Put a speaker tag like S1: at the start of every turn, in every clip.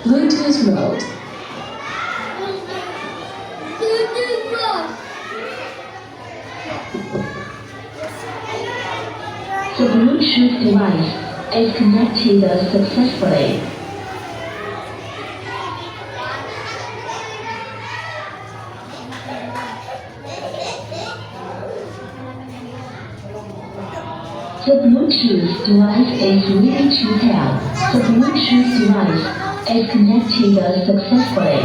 S1: Bluetooth mode. The Bluetooth device is connected successfully. The Bluetooth device is ready to pair. The Bluetooth device is connected successfully.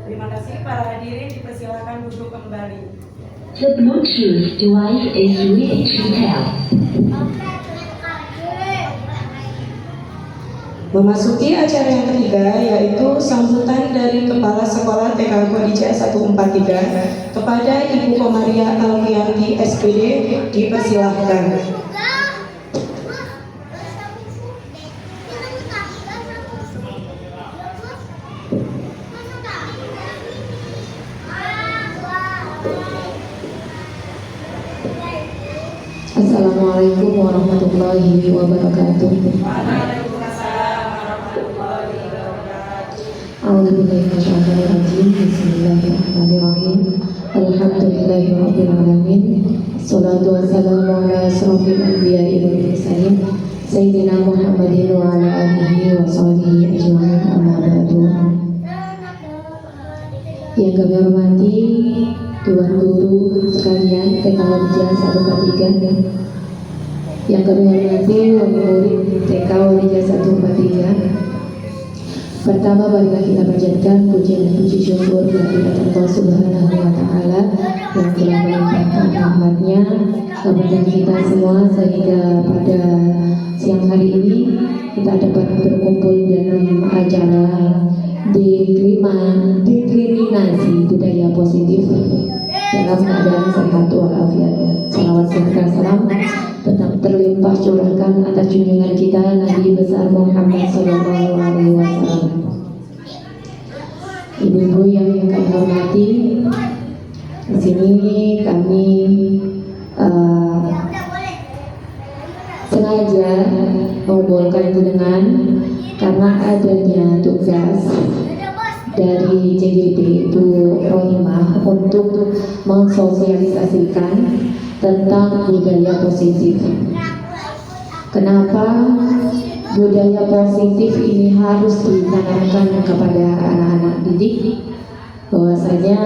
S2: Terima kasih para hadirin, dipersilakan duduk kembali.
S1: The Bluetooth device is ready to pair.
S2: Memasuki acara yang ketiga, yaitu sambutan dari Kepala Sekolah TK Khadijah 143 kepada Ibu Komaria Alfianti SPD, dipersilahkan.
S3: Assalamualaikum warahmatullahi wabarakatuh. A'udzubillahi minasyaitonir rajim. Bismillahirrahmanirrahim. Alhamdulillahirabbil alamin. Shalatu wassalamu ala asrofil anbiya'i wal mursalin sayyidina Muhammadin wa ala alihi wa sahbihi ajma'in. Amma ba'du. Yang kami hormati Tuan Guru sekalian TK Khadijah 143, yang kami hormati wali murid TK Khadijah 143. Pertama, marilah kita panjatkan puji dan puji syukur kehadirat Allah Subhanahu wa Ta'ala yang telah melimpahkan rahmatnya kepada kita semua sehingga pada siang hari ini kita dapat berkumpul dalam acara dekriminasi budaya positif dalam keadaan sehat walafiat. Salawat serta salam tetap terlimpah curahkan atas junjungan kita Nabi besar Muhammad Sallallahu Alaihi Wasallam. Ibu-ibu yang kami hormati, di sini kami sengaja mengumpulkan dengan karena adanya tugas dari JGB Bu Rohimah untuk mensosialisasikan tentang budaya positif. Kenapa budaya positif ini harus ditanamkan kepada anak-anak didik? Bahwasanya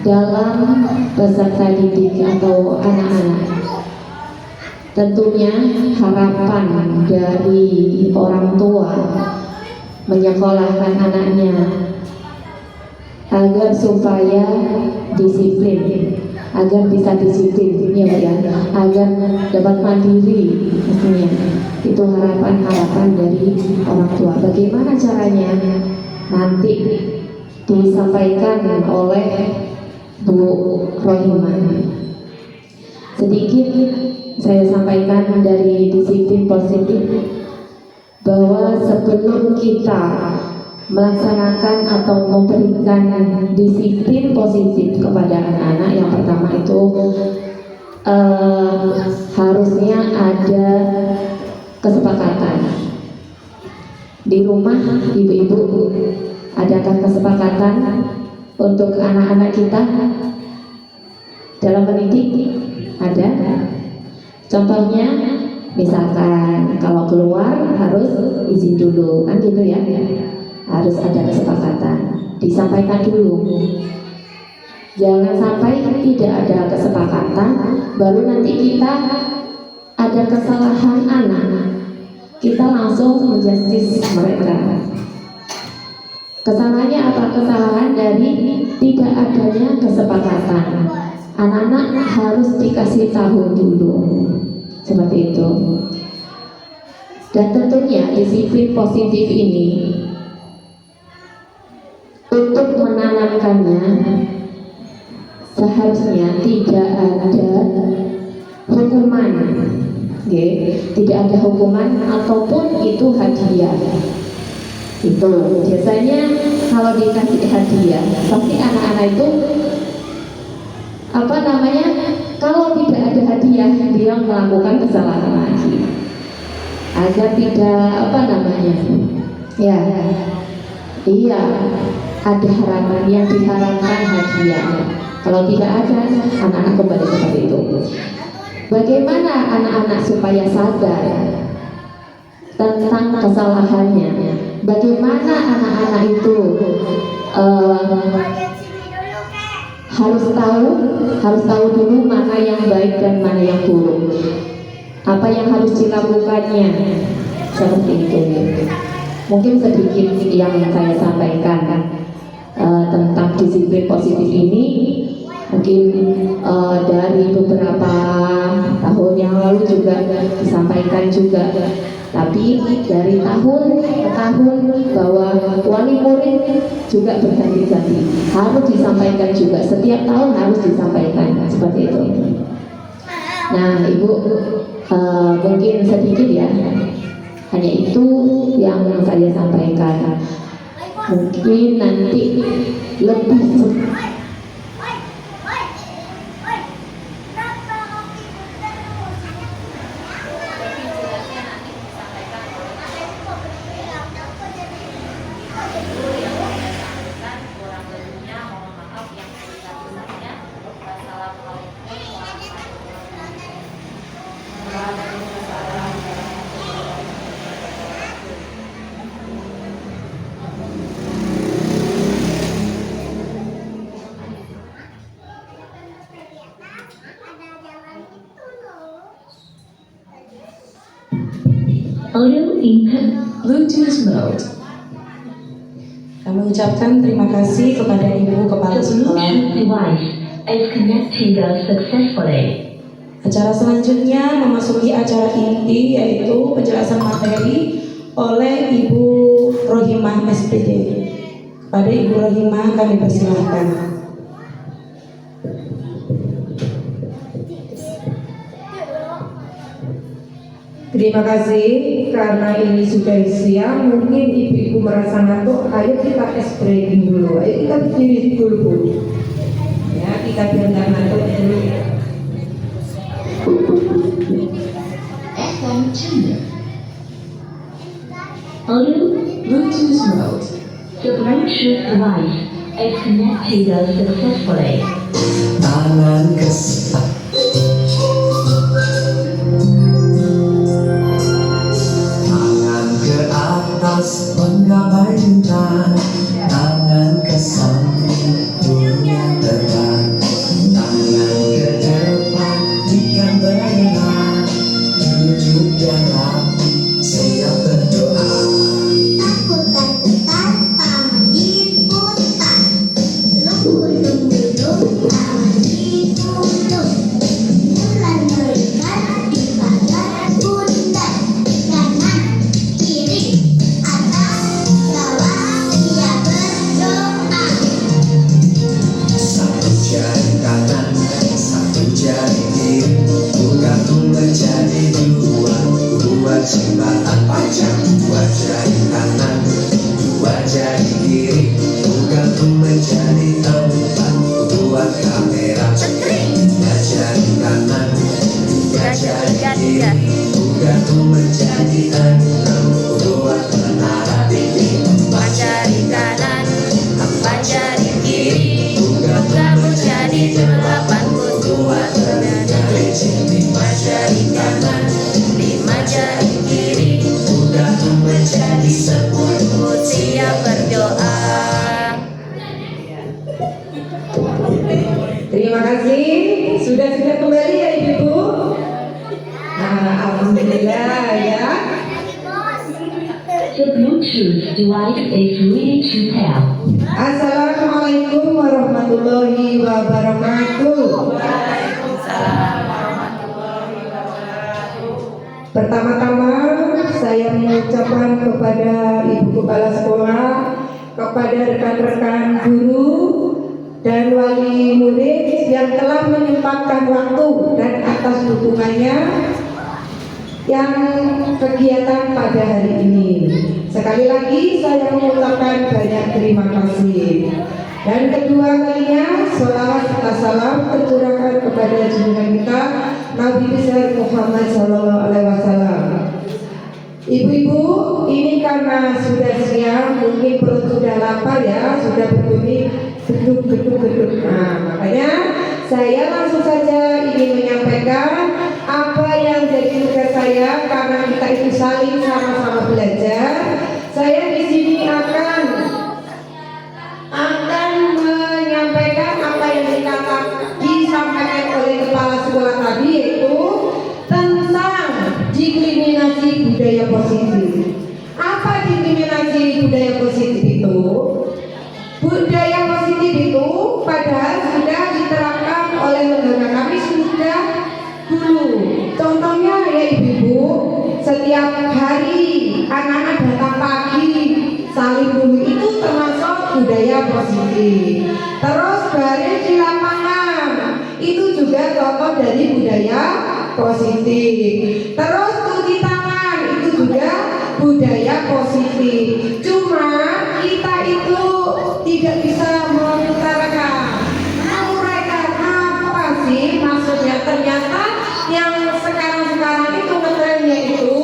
S3: dalam peserta didik atau anak-anak Tentunya harapan dari orang tua menyekolahkan anaknya agar supaya disiplin, agar bisa disiplin ya Bu ya, agar dapat mandiri mestinya. Itu harapan-harapan dari orang tua. Bagaimana caranya? Nanti disampaikan oleh Bu Rohimah. Sedikit saya sampaikan dari disiplin positif, bahwa sebelum kita melaksanakan atau memberikan disiplin positif kepada anak-anak, yang pertama itu harusnya ada kesepakatan di rumah. Ibu-ibu, adakah kesepakatan untuk anak-anak kita dalam mendidik? Ada. Contohnya, misalkan kalau keluar harus izin dulu, kan gitu ya. Harus ada kesepakatan, disampaikan dulu. Jangan sampai tidak ada kesepakatan, baru nanti kita ada kesalahan anak, kita langsung menjustis mereka. Kesalahannya apa? Kesalahan dari tidak adanya kesepakatan. Anak-anak harus dikasih tahu dulu, seperti itu. Dan tentunya disiplin positif ini untuk menanamkannya seharusnya tidak ada hukuman, tidak ada hukuman ataupun itu hadiah. Itu biasanya kalau dikasih hadiah, pasti anak-anak itu kalau tidak ada hadiah dia melakukan kesalahan lagi, agar tidak iya, ada harapan yang diharapkan hadiah. Kalau tidak ada, anak-anak kembali seperti itu. Bagaimana anak-anak supaya sadar tentang kesalahannya? Bagaimana anak-anak itu harus tahu dulu mana yang baik dan mana yang buruk, apa yang harus dilakukannya, seperti itu. Mungkin sedikit yang saya sampaikan tentang disiplin positif ini. Mungkin dari beberapa tahun yang lalu juga disampaikan juga, tapi dari tahun ke tahun bahwa wali murid juga berganti-ganti, harus disampaikan juga, setiap tahun harus disampaikan, seperti itu. Nah Ibu, mungkin sedikit ya, hanya itu yang saya sampaikan. Mungkin nanti lebih
S1: Audio input
S2: Bluetooth mode. Kami ucapkan terima kasih kepada Ibu Kepala
S1: The
S2: Sekolah.
S1: Bluetooth device is connected successfully.
S2: Acara selanjutnya memasuki acara inti, yaitu penjelasan materi oleh Ibu Rohimah SPD. Kepada Ibu Rohimah kami persilahkan.
S4: Terima kasih, karena ini sudah siang, mungkin ibu-ibu merasa ngantuk. Ayo kita tes breaking dulu, ayo kita berdiri dulu Bu. Ya, kita biar nggak ngantuk dulu.
S1: Audio
S4: Bluetooth mode.
S1: The Bluetooth device is connected successfully.
S5: Tangan kesepak, tangan ke atas menggapai bintang, tangan ke samping dunia terang, tangan ke depan ikan berenang, rapi, siap berdoa.
S6: Takut-takut tanpa diputar, lumpuh-lumpuh tanpa diputus. Bulan melihat di pagar bundar, kanan, kiri, atas, bawah, ia berdoa.
S5: Satu jari kanan, satu jari kiri, bergabung menjadi dua. Dua jembatan panjang, dua jari kanan, dua jari kiri, bergabung menjadi empat. Dua kamera, tiga jari kanan, tiga jari kiri, bergabung menjadi enam. Dua menara tinggi, empat jari kanan, empat jari kiri, bergabung menjadi delapan. Dua jari lima jari kanan, lima jari kiri, bergabung menjadi 10. Siap berdoa.
S4: Terima kasih. Sudah kembali ya Ibu. Nah, alhamdulillah ya.
S1: The Bluetooth device is ready to pair.
S4: Assalamualaikum warahmatullahi wabarakatuh. Pertama-tama saya mengucapkan kepada Ibu Kepala Sekolah, kepada rekan-rekan guru dan wali murid yang telah menyempatkan waktu dan atas dukungannya yang kegiatan pada hari ini. Sekali lagi saya mengucapkan banyak terima kasih. Dan kedua kalinya, sholawat serta salam tercurahkan kepada junjungan kita Nabi besar Muhammad SAW. Ibu-ibu, ini karena sudah siang, mungkin perut sudah lapar ya, sudah berbunyi geduk-geduk. Nah, makanya saya langsung saja ingin menyampaikan apa yang jadi tugas saya, karena kita itu saling sama-sama belajar. Saya di sini akan menyampaikan apa yang disampaikan oleh kepala sekolah tadi, yaitu tentang diskriminasi budaya positif. Apa diskriminasi budaya positif itu? Budaya positif itu padahal sudah diterapkan oleh lembaga kami sudah dulu. Contohnya ya ibu-ibu, setiap hari anak-anak datang pagi saling dulu, itu termasuk budaya positif. Terus baris di lapangan itu juga contoh dari budaya positif. Terus cuci tangan itu juga budaya positif. Cuma kita itu tidak bisa mengutarakan, menguraikan apa sih maksudnya. Ternyata yang sekarang itu ngetrennya itu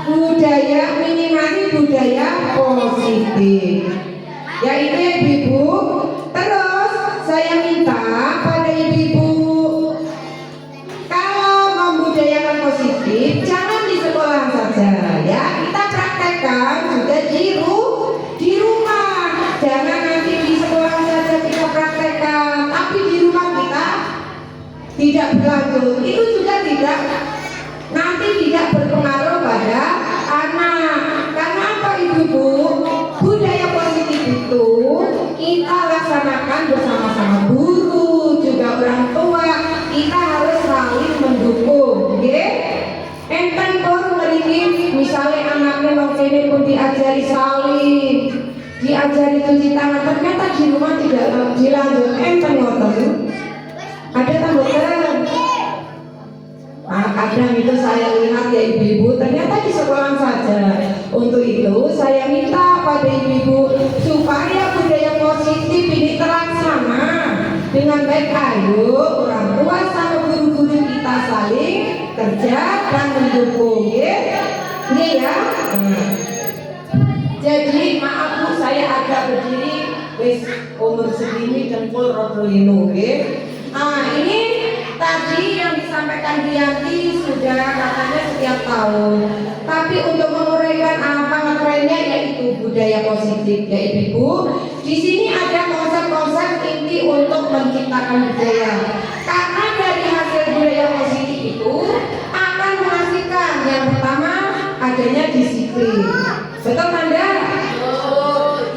S4: budaya minimalisme, budaya positif, yaitu ya ibu. Terus saya minta pada ibu, kalau membudayakan positif jangan di sekolah saja ya, kita praktekkan juga di rumah. Jangan nanti di sekolah saja kita praktekkan, tapi di rumah kita tidak berlanjut. Itu juga nanti tidak berpengaruh pada anak. Karena apa ibu-ibu? Budaya positif itu kita laksanakan bersama-sama, guru juga orang tua. Kita harus saling mendukung, oke? Enten pun mriki misalnya anaknya mau kene pun diajari saling, diajari cuci tangan, ternyata di rumah tidak dilanjut. Enten ngoten. Ada tambahan. Nah, kadang itu saya lihat ya ibu-ibu, ternyata di sekolah saja. Untuk itu saya minta pada ibu-ibu supaya budaya positif ini terlaksana dengan baik. Ayo orang tua sama guru-guru kita saling kerja dan mendukung, ya. Ini ya. Jadi maaf Bu, saya agak berdiri wis umur segini dengkul rodolino, ya. Nah, ini tadi yang disampaikan Dianti sudah katanya setiap tahun. Tapi untuk menguraikan apa ngetrennya yaitu budaya positif ya Ibu. Di sini ada konsep-konsep inti untuk menciptakan budaya. Karena dari hasil budaya positif itu akan menghasilkan Yang pertama adanya disiplin. Betul Anda?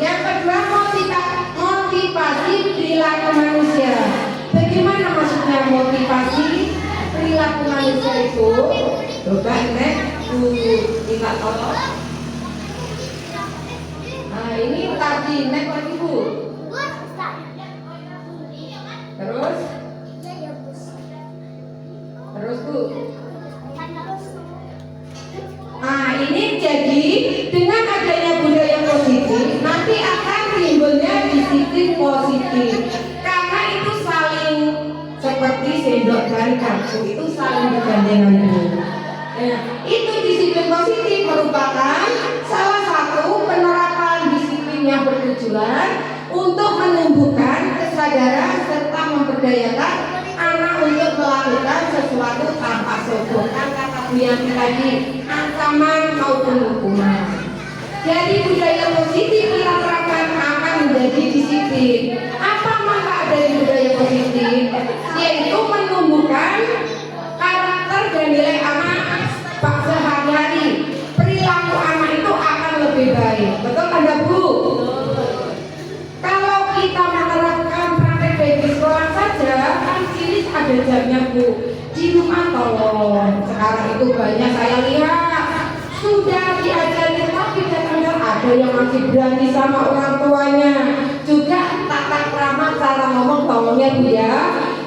S4: Yang kedua motivasi perilaku manusia. Bagaimana maksudnya motivasi perilaku manusia itu? Coba next kita tolong. Nah ini tadi next lagi Bu. Terus Bu. Nah ini jadi dengan adanya budaya positif nanti akan timbulnya disiplin positif karena itu saling seperti sendok dan garpu itu saling bergandengan. Itu disiplin positif merupakan salah satu penerapan disiplin yang bertujuan untuk menumbuhkan kesadaran serta memberdayakan anak untuk melakukan sesuatu tanpa sodokan kata Bu Yanti tadi ancaman maupun hukuman. Jadi budaya positif kita terapkan akan menjadi disiplin. Apa manfaat dari budaya positif? Yaitu menumbuhkan karakter dan nilai anak sehari-hari. Perilaku anak itu akan lebih baik. Betul Anda Bu? Kalau kita menerapkan praktek baik di sekolah saja, kan sini ada jamnya Bu. Di rumah tolong. Sekarang itu banyak saya lihat sudah diajarin tapi kadang-kadang ada yang masih berani sama orang tuanya. Juga tata krama cara ngomong tolongnya Bu ya.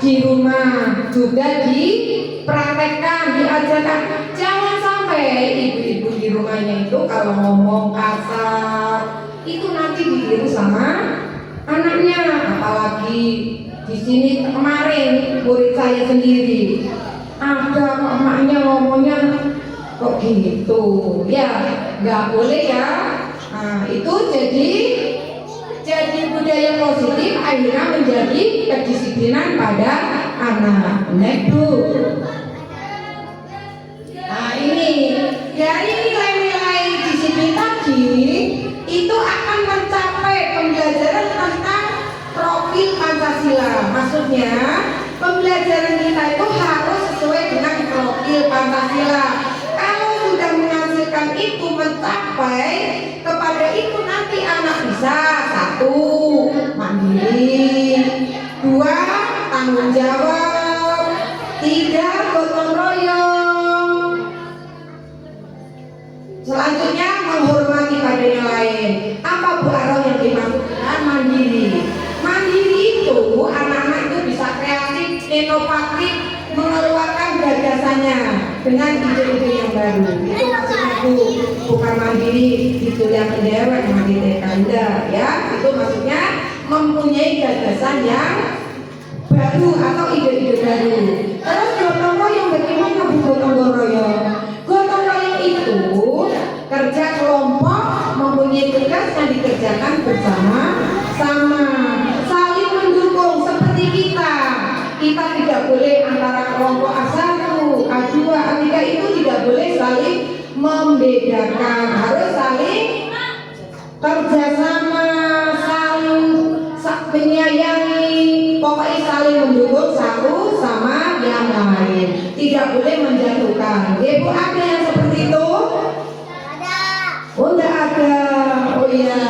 S4: Di rumah juga dipraktekkan, diajarkan. Jangan sampai ibu-ibu di rumahnya itu kalau ngomong kasar itu nanti ditiru sama anaknya. Apalagi di sini kemarin murid saya sendiri ada emaknya ngomongnya kok gitu ya, nggak boleh ya. Nah itu jadi budaya positif akhirnya menjadi kedisiplinan pada anak. Next Bu. Nah ini dari nilai-nilai disiplin tadi itu akan mencapai pembelajaran tentang profil Pancasila. Maksudnya pembelajaran kita itu harus sesuai dengan profil Pancasila. Kalau sudah menghasilkan itu mencapai kepada itu nanti anak bisa 1. Mandiri, 2. Tanggung jawab, 3. Gotong royong. Selanjutnya menghormati pada yang lain. Apa Bu Aroh yang dimaksud dengan mandiri? Mandiri itu anak-anak itu bisa kreatif, inovatif, mengeluarkan gagasannya dengan ide-ide yang baru. Itu maksudnya Bu, bukan mandiri itu yang mendewek mandiri Anda ya. Itu maksudnya mempunyai gagasan yang baru atau ide-ide baru. Terus gotong royong, bagaimana Bu gotong royong? Gotong royong itu kerja kelompok mempunyai tugas yang dikerjakan bersama-sama, saling mendukung seperti kita tidak boleh antara kelompok A1, A2, A3 itu tidak boleh saling membedakan, harus saling kerjasama, saling menyayangi, pokoknya saling mendukung satu sama yang lain, tidak boleh menjatuhkan. Ibu ada yang seperti itu? Oh enggak ada. Oh iya.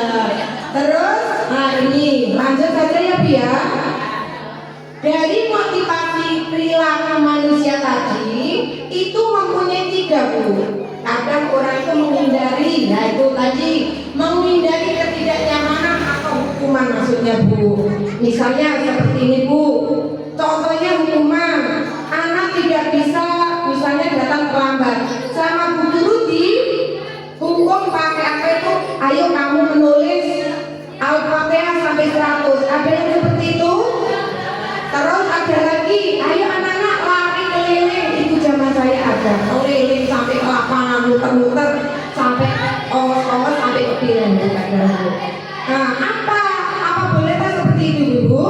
S4: Terus nah ini lanjut saja ya Bu ya. Dari motivasi perilaku manusia tadi itu mempunyai 3 Bu. Kadang orang itu menghindari, nah itu tadi menghindari ketidaknyamanan atau hukuman maksudnya Bu. Misalnya seperti ini Bu. Contohnya hukuman, anak tidak bisa misalnya datang terlambat sama Bu guru hukum pakai apa itu? Ayo kamu menulis Al-Fatihah sampai 100. Ada yang seperti itu? Terus ada lagi, ayo anak-anak lari keliling. Itu zaman saya ada keliling sampai ke lapangan, muter-muter sampai awas-awas sampai ke piring. Nah, apa boleh tak seperti itu Bu?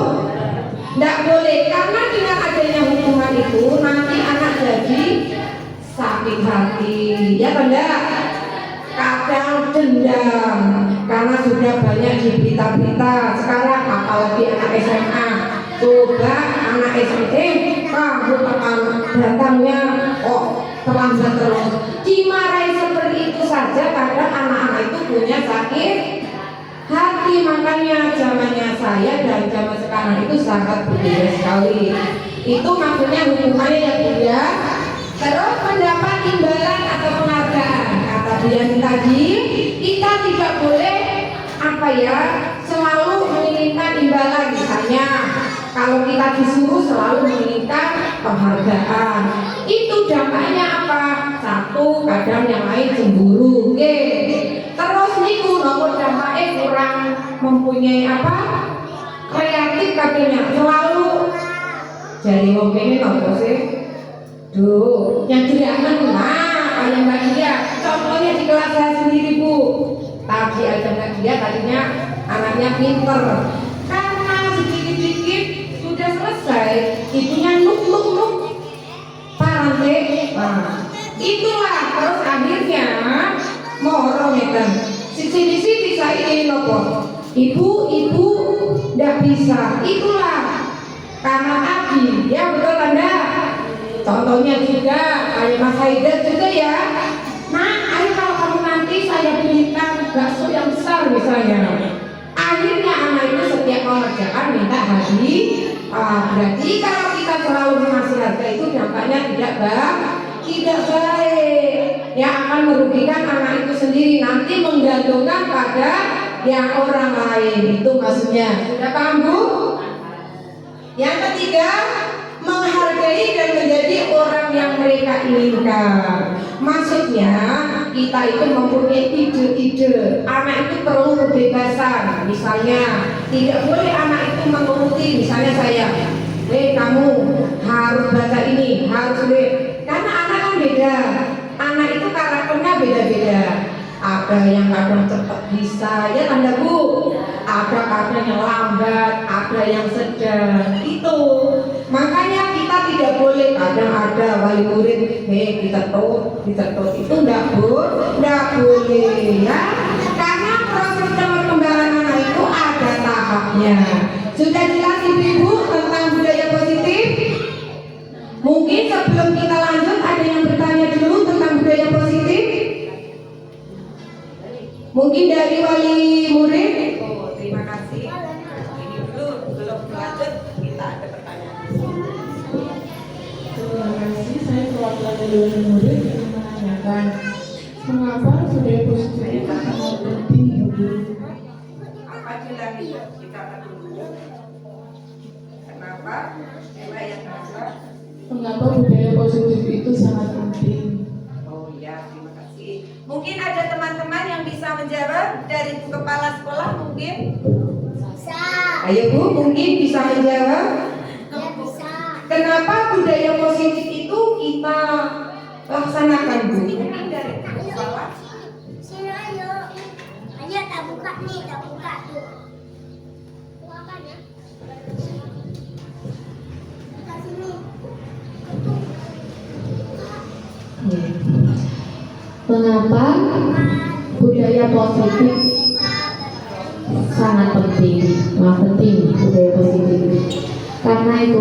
S4: Tidak boleh, karena dengan adanya hukuman itu nanti anak jadi sakit hati. Ya benda. Kadang dendam karena sudah banyak di berita-berita sekarang, apalagi anak SMA. Coba anak SMP kamu akan datangnya terlambat terus. makanya zamannya saya dan zaman sekarang itu sangat berbeda sekali. Itu maksudnya hubungannya ya Bu ya. Terus mendapat imbalan atau penghargaan. Kata beliau tadi, kita tidak boleh selalu menginginkan imbalan. Misalnya kalau kita disuruh selalu menginginkan penghargaan, itu dampaknya apa? Satu, kadang yang lain cemburu. Oke. Terus niku nomor dampaknya kurang mempunyai kreatif katanya. Selalu jadi wong kene nopo sih? Duh, yang tidak aman kayak Mbak Dia. Contohnya di kelas saya sendiri Bu. Tadi aja Mbak Dia tadinya anaknya pinter. Karena sedikit-sedikit sudah selesai, ibunya nuk parante. Nah, itulah terus akhirnya morong ya kan. Sisi bisa ini nopo. Ibu tidak bisa. Itulah karena tadi ya betul Anda. Contohnya juga kayak Mas Haidar juga ya. Nah, ayo kalau kamu nanti saya belikan bakso yang besar misalnya. Akhirnya anak itu setiap mengerjakan minta hadiah. Berarti kalau kita selalu mengasih harga itu dampaknya tidak baik, yang akan merugikan anak itu sendiri, nanti menggantungkan pada yang orang lain. Itu maksudnya. Sudah paham Bu? Yang ketiga, menghargai dan menjadi orang yang mereka inginkan. Maksudnya kita itu mempunyai ide-ide. Anak itu perlu kebebasan. Misalnya tidak boleh anak itu menuruti. Misalnya saya, kamu harus baca ini, harus karena anak kan beda. Anak itu karakternya beda-beda. Ada yang kadang cepat bisa, ya Anda Bu. Ada kadang yang lambat, ada yang sedang. Itu makanya kita tidak boleh. Kadang ada wali murid, kita tahu itu tidak boleh ya. Karena proses perkembangan anak itu ada tahapnya. Sudah jelas Ibu tentang budaya positif? Mungkin sebelum kita lanjut ada yang bertanya dulu tentang budaya positif? Mungkin dari wali murid? Terima kasih. Ini dulu belum lanjut kita ada pertanyaan.
S7: Terima kasih. Saya perwakilan dari wali murid ingin menanyakan mengapa budaya positif itu sangat penting Ibu?
S4: Apa bilang itu? Kita dulu. Kenapa?
S7: Mengapa budaya positif itu sangat penting?
S4: Oh iya, terima kasih. Mungkin ada teman-teman yang bisa menjawab dari Bu Kepala Sekolah mungkin?
S6: Bisa.
S4: Ayo Bu, mungkin bisa menjawab?
S6: Ya bisa.
S4: Kenapa budaya positif itu kita laksanakan Bu? Mungkin dari Bu Kepala.
S6: Sini ayo. Ayo tak buka nih, tak buka tuh. Buka ya. Buka sini.
S3: Mengapa budaya positif sangat penting? Budaya positif karena itu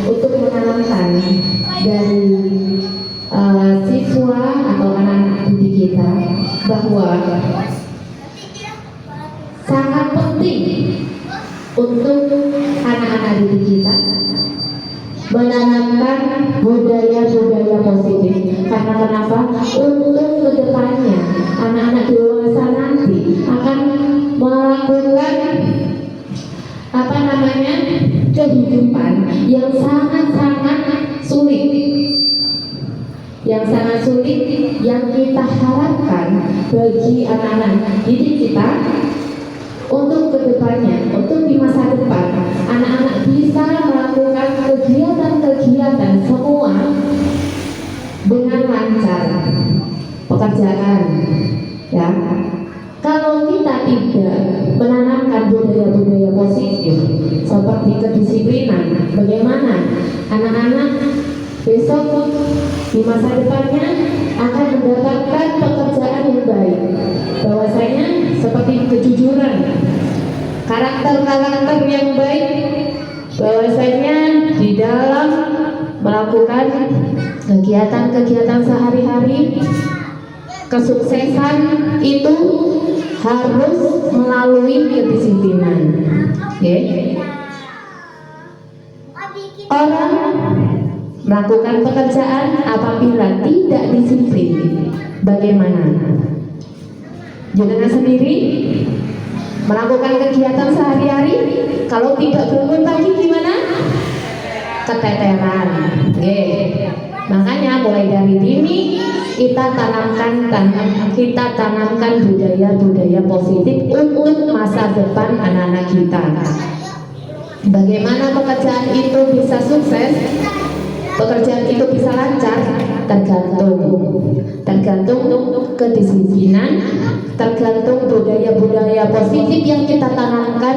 S3: untuk menanamkan dari siswa atau anak-anak didik kita bahwa sangat penting untuk anak-anak didik kita menanamkan budaya-budaya positif. Karena kenapa? Untuk kedepannya anak-anak dewasa nanti akan melakukan kehidupan yang sangat-sangat sulit, yang kita harapkan bagi anak-anak didik kita untuk kedepannya, untuk di masa depan anak-anak bisa melakukan kegiatan-kegiatan semua dengan lancar pekerjaan ya. Kalau kita tidak menanamkan budaya-budaya positif seperti kedisiplinan, bagaimana anak-anak besok di masa depannya akan mendapatkan pekerjaan yang baik, bahwasanya seperti kejujuran, karakter-karakter yang baik, bahwasanya di dalam melakukan kegiatan-kegiatan sehari-hari Kesuksesan itu harus melalui kedisiplinan. Oke? Orang melakukan pekerjaan apabila tidak disiplin, bagaimana? Jenengan sendiri melakukan kegiatan sehari-hari, kalau tidak bangun pagi gimana? Keteteran. Oke. Makanya mulai dari dini kita tanamkan budaya-budaya positif untuk masa depan anak-anak kita. Bagaimana pekerjaan itu bisa sukses? Pekerjaan itu bisa lancar tergantung kedisiplinan, tergantung budaya-budaya positif yang kita tanamkan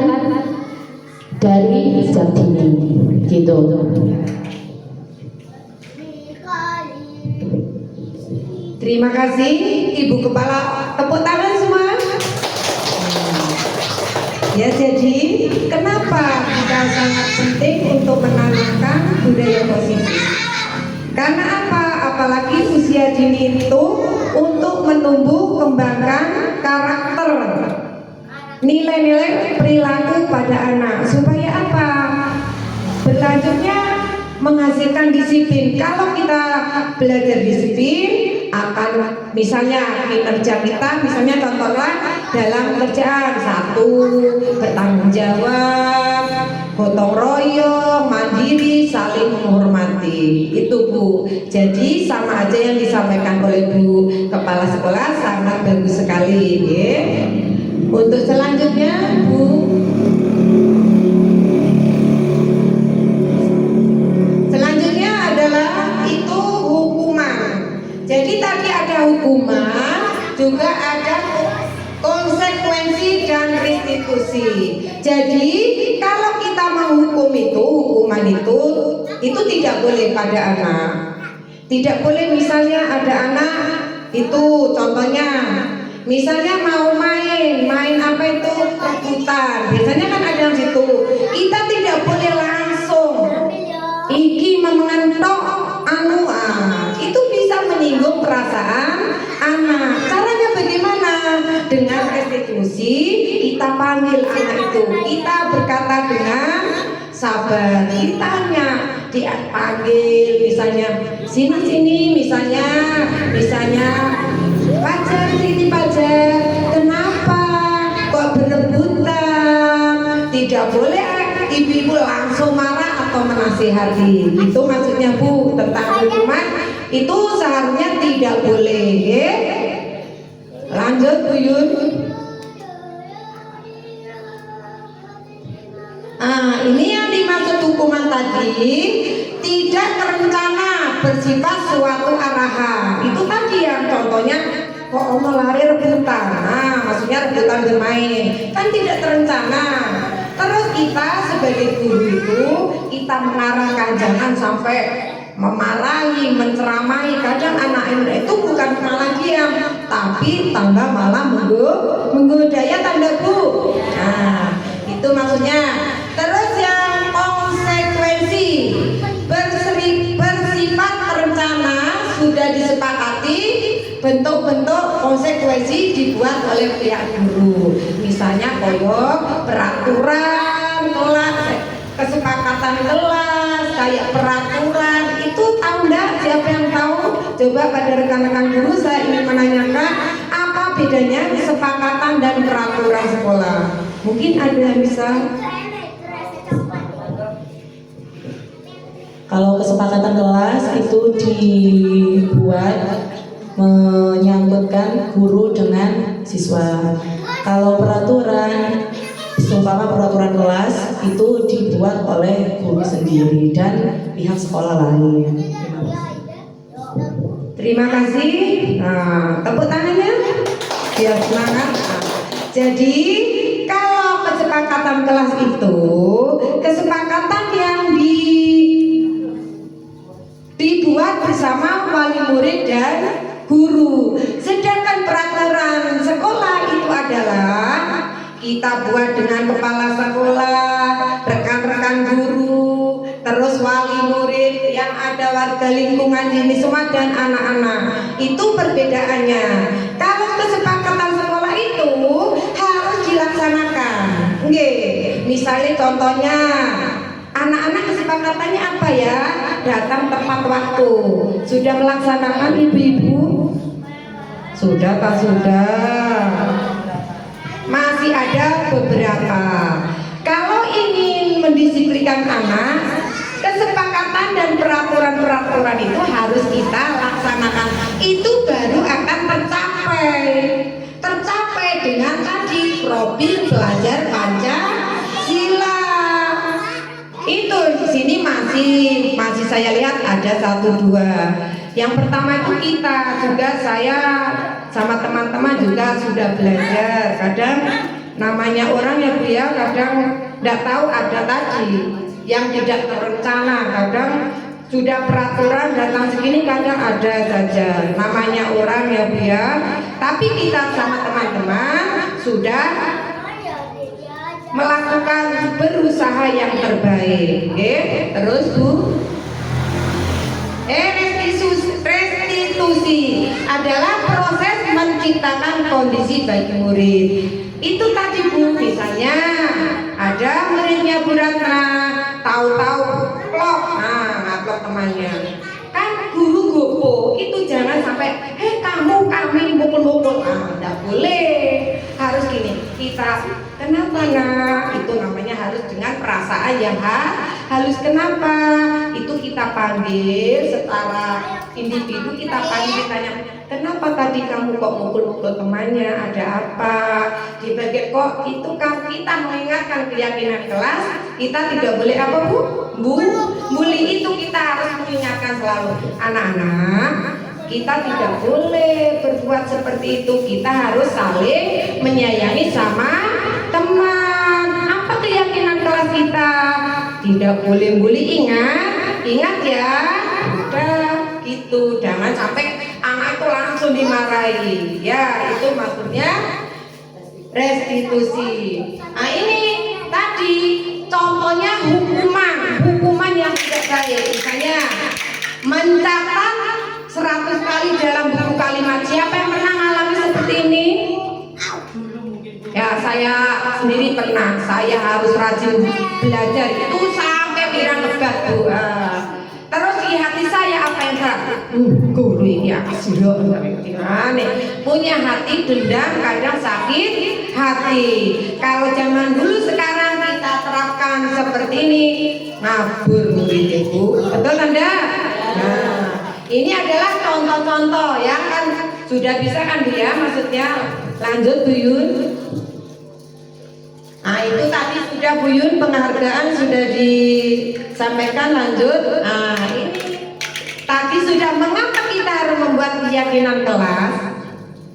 S3: dari sejak dini, gitu.
S4: Terima kasih Ibu Kepala, tepuk tangan semua. Ya, jadi kenapa kita sangat penting untuk menanamkan budaya positif? Karena apa? Apalagi usia dini itu untuk menumbuh kembangkan karakter, nilai-nilai perilaku pada anak. Supaya apa? Berlanjutnya menghasilkan disiplin. Kalau kita belajar disiplin, akan misalnya kinerja kita, misalnya contohnya dalam kerjaan, satu, bertanggung jawab, gotong royong, mandiri, saling menghormati. Itu Bu. Jadi sama aja yang disampaikan oleh Bu Kepala Sekolah, sangat bagus sekali. Ya. Untuk selanjutnya Bu, selanjutnya adalah itu hukuman. Jadi tadi ada hukuman, juga ada konsekuensi dan restitusi. Jadi kalau kita menghukum itu, hukuman itu tidak boleh pada anak. Tidak boleh misalnya ada anak itu contohnya, misalnya mau main apa itu rebutan. Biasanya kan ada yang situ. Kita tidak boleh langsung iki mengentok itu bisa menyinggung perasaan anak. Caranya bagaimana? Dengan restitusi, kita panggil anak itu, kita berkata dengan sabar, ditanya, dia panggil misalnya sini misalnya Pajar, sini Pajar, kenapa kok berebutan? Tidak boleh ibu-ibu langsung marah atau menasihati. Itu maksudnya Bu, tentang hukuman itu seharusnya tidak boleh. Ya? Lanjut Bu Yun. Ini yang dimaksud hukuman tadi, tidak terencana, bersifat suatu arahan. Itu tadi yang contohnya kok mau lari rebutan. Maksudnya rebutan bermain, kan tidak terencana. Terus kita sebagai guru itu kita mengarahkan, jangan sampai memarahi, menceramai. Kadang anak-anak itu bukan malah diam, tapi tambah malah menggoda, ya tanda Bu. Nah, itu maksudnya. Terus yang konsekuensi bersifat terencana, sudah disepakati, bentuk-bentuk konsekuensi dibuat oleh pihak guru. Misalnya koyok peraturan kelas, kesepakatan kelas, kayak peraturan itu tahu enggak? Siapa yang tahu? Coba pada rekan-rekan guru saya ingin menanyakan apa bedanya kesepakatan dan peraturan sekolah. Mungkin ada yang bisa.
S2: Kalau kesepakatan kelas itu dibuat menyangkutkan guru dengan siswa. Kalau peraturan, seumpama peraturan kelas itu dibuat oleh guru sendiri dan pihak sekolah lain.
S4: Terima kasih. Tepuk tangannya biar semangat. Jadi kalau kesepakatan kelas itu kesepakatan yang dibuat bersama wali murid dan guru. Sedangkan peraturan sekolah itu adalah kita buat dengan kepala sekolah, rekan-rekan guru, terus wali murid yang ada warga lingkungan ini semua dan anak-anak. Itu perbedaannya. Misalnya contohnya, anak-anak kesepakatannya apa ya? Datang tepat waktu. Sudah melaksanakan ibu-ibu? Sudah Pak, sudah. Masih ada beberapa. Kalau ingin mendisiplinkan anak, kesepakatan dan peraturan-peraturan itu harus kita laksanakan. Itu baru akan tercapai dengan tadi profil belajar Pancasila. Itu di sini masih saya lihat ada 1, 2. Yang pertama itu kita juga, saya sama teman-teman juga sudah belajar. Kadang namanya orang ya Bu ya, kadang tidak tahu ada tadi yang tidak terencana. Kadang sudah peraturan datang segini, kadang ada saja namanya orang ya Bu ya. Tapi kita sama teman-teman sudah melakukan berusaha yang terbaik. Oke, terus Bu. Restitusi adalah proses menciptakan kondisi bagi murid. Itu tadi Bu, misalnya ada muridnya Bu Ratna, tahu-tahu plok, ngaplok temannya. Kan guru gopo, itu jangan sampai, kami mukul-mukul, tidak boleh. Harus gini, kita kenapa nak? Itu namanya harus dengan perasaan yang halus. Kenapa? Itu kita panggil secara individu, kita panggil, tanya, kenapa tadi kamu kok mukul-mukul temannya? Ada apa? Di bagian kok itu kan kita mengingatkan keyakinan kelas, kita tidak boleh apa Bu? Bully itu kita harus mengingatkan selalu anak-anak. Kita tidak boleh berbuat seperti itu. Kita harus saling menyayangi sama teman. Apa keyakinan kelas kita? Tidak boleh bully, ingat ya. Udah gitu, jangan sampai anak itu langsung dimarahi. Ya, itu maksudnya restitusi. Nah ini tadi contohnya hukuman yang tidak baik. Misalnya mencatat 100 kali dalam buku kalimat. Siapa yang pernah mengalami seperti ini? Ya, saya sendiri pernah. Saya harus rajin belajar. Itu sampai pirang lebat Bu. Terus di hati saya apa yang guru ini sudah punya hati dendam, kadang sakit hati. Kalau zaman dulu, sekarang kita terapkan seperti ini, ngabur murid Bu. Betul Anda? Nah, ini adalah contoh-contoh ya kan, sudah bisa kan Bu ya, maksudnya. Lanjut Bu Yun. Nah itu tadi sudah Bu Yun, penghargaan sudah disampaikan. Lanjut. Nah ini tadi sudah mengapa kita harus membuat keyakinan kelas.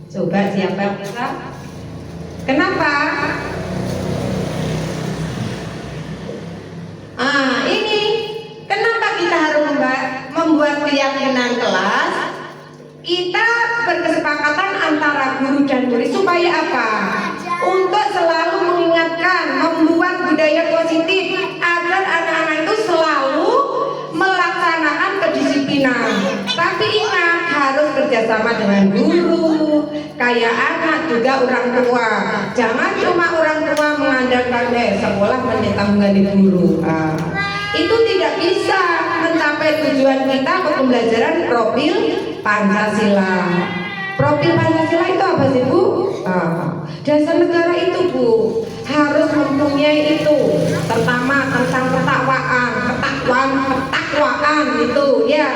S4: Coba siapa yang bisa? Kenapa? Ini kenapa kita harus membuat keyakinan kelas? Kita berkesepakatan antara guru dan murid supaya apa? Untuk selalu mengingatkan, membuat budaya positif agar anak-anak itu selalu melaksanakan kedisiplinan. Tapi ingat, harus kerjasama dengan guru, kayak anak juga orang tua. Jangan cuma orang tua mengandalkan sekolah menitangani guru. Itu tidak bisa mencapai tujuan kita pembelajaran profil Pancasila. Profil Pancasila itu apa sih Bu? Dasar negara itu Bu, harus mempunyai itu. Pertama tentang ketakwaan itu ya.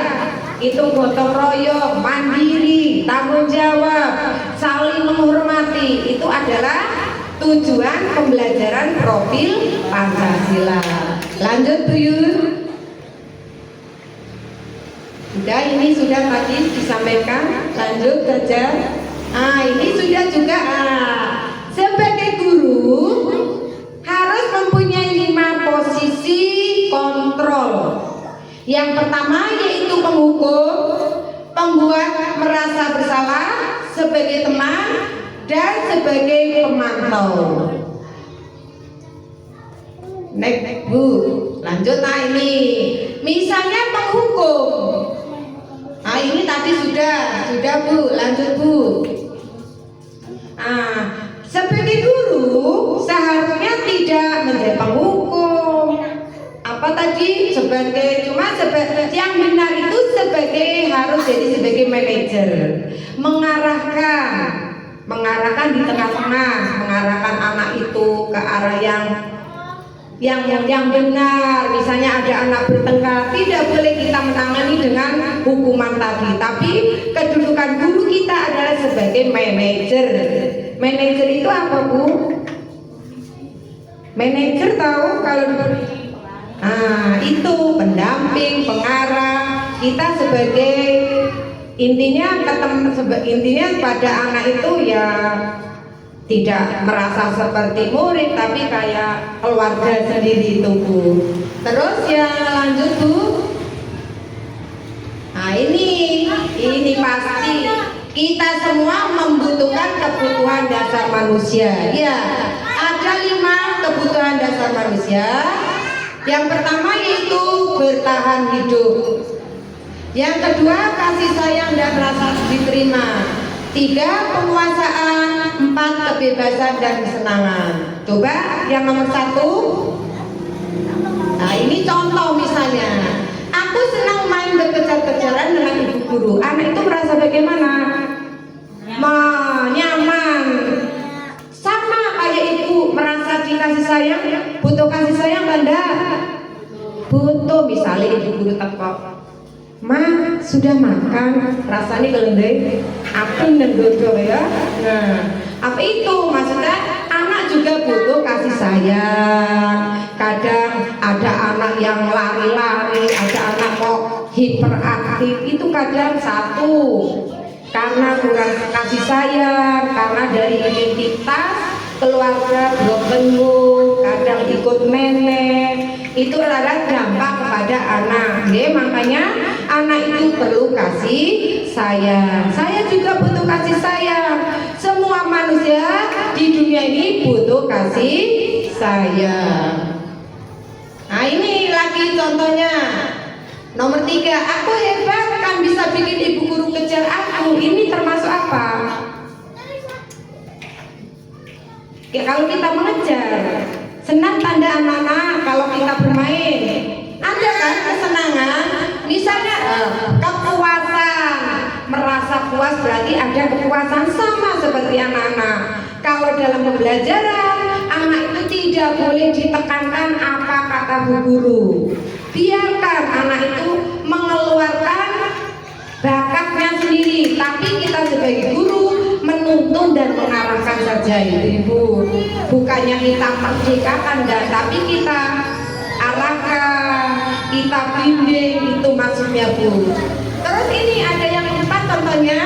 S4: Itu gotong royong, mandiri, tanggung jawab, saling menghormati. Itu adalah tujuan pembelajaran profil Pancasila. Lanjut Bu Yun. Sudah, ini sudah tadi disampaikan. Lanjut saja. Ini sudah juga. Sebagai guru harus mempunyai 5 posisi kontrol. Yang pertama yaitu penghukum, pembuat merasa bersalah sebagai teman, dan sebagai pemantau. Next Bu, lanjut. Ini misalnya penghukum. Ini tadi sudah Bu, lanjut Bu. Sebagai guru seharusnya tidak menjadi penghukum jadi sebagai manajer, mengarahkan di tengah-tengah, mengarahkan anak itu ke arah yang benar. Misalnya ada anak bertengkar, tidak boleh kita menangani dengan hukuman tadi, tapi kedudukan guru kita adalah sebagai manajer. Manajer itu apa, Bu? Manajer tahu kalau itu pendamping, pengarah. Kita sebagai intinya pada anak itu ya tidak merasa seperti murid, tapi kayak keluarga sendiri itu, Bu. Terus ya lanjut, Bu. Nah ini pasti kita semua membutuhkan kebutuhan dasar manusia. Ya, ada 5 kebutuhan dasar manusia. Yang pertama yaitu bertahan hidup. Yang kedua, kasih sayang dan rasa diterima. 3, penguasaan. 4, kebebasan dan kesenangan. Coba yang nomor 1. Nah ini contoh misalnya, aku senang main berkejar-kejaran dengan ibu guru. Anak itu merasa bagaimana? Nyaman. Sama kayak ibu merasa dikasih sayang. Butuh kasih sayang Banda? Butuh. Misalnya ibu guru tekok, Ma, sudah makan? Rasanya gelendeng, apel dan dodo ya. Nah, apa itu? Maksudnya anak juga butuh kasih sayang. Kadang ada anak yang lari-lari, ada anak kok hiperaktif. Itu kadang satu karena kurang kasih sayang, karena dari identitas keluarga broken home, kadang ikut nenek. Itu adalah dampak kepada anak. Makanya anak itu perlu kasih sayang. Saya juga butuh kasih sayang. Semua manusia di dunia ini butuh kasih sayang. Nah ini lagi contohnya. Nomor 3, aku hebat kan bisa bikin ibu guru kejar aku. Ini termasuk apa? Ya, kalau kita mengejar, senang tanda anak-anak kalau kita bermain. Ada kan kesenangan? Misalnya kepuasan, merasa puas berarti ada kepuasan, sama seperti anak-anak. Kalau dalam pembelajaran, anak itu tidak boleh ditekankan apa kata bu guru. Biarkan anak itu mengeluarkan bakatnya sendiri, tapi kita sebagai guru menuntun dan mengarahkan saja itu, Ibu. Bukannya kita merdekakan, tapi kita arahkan, kita bimbing, itu maksudnya, Bu. Terus ini ada yang 4 contohnya.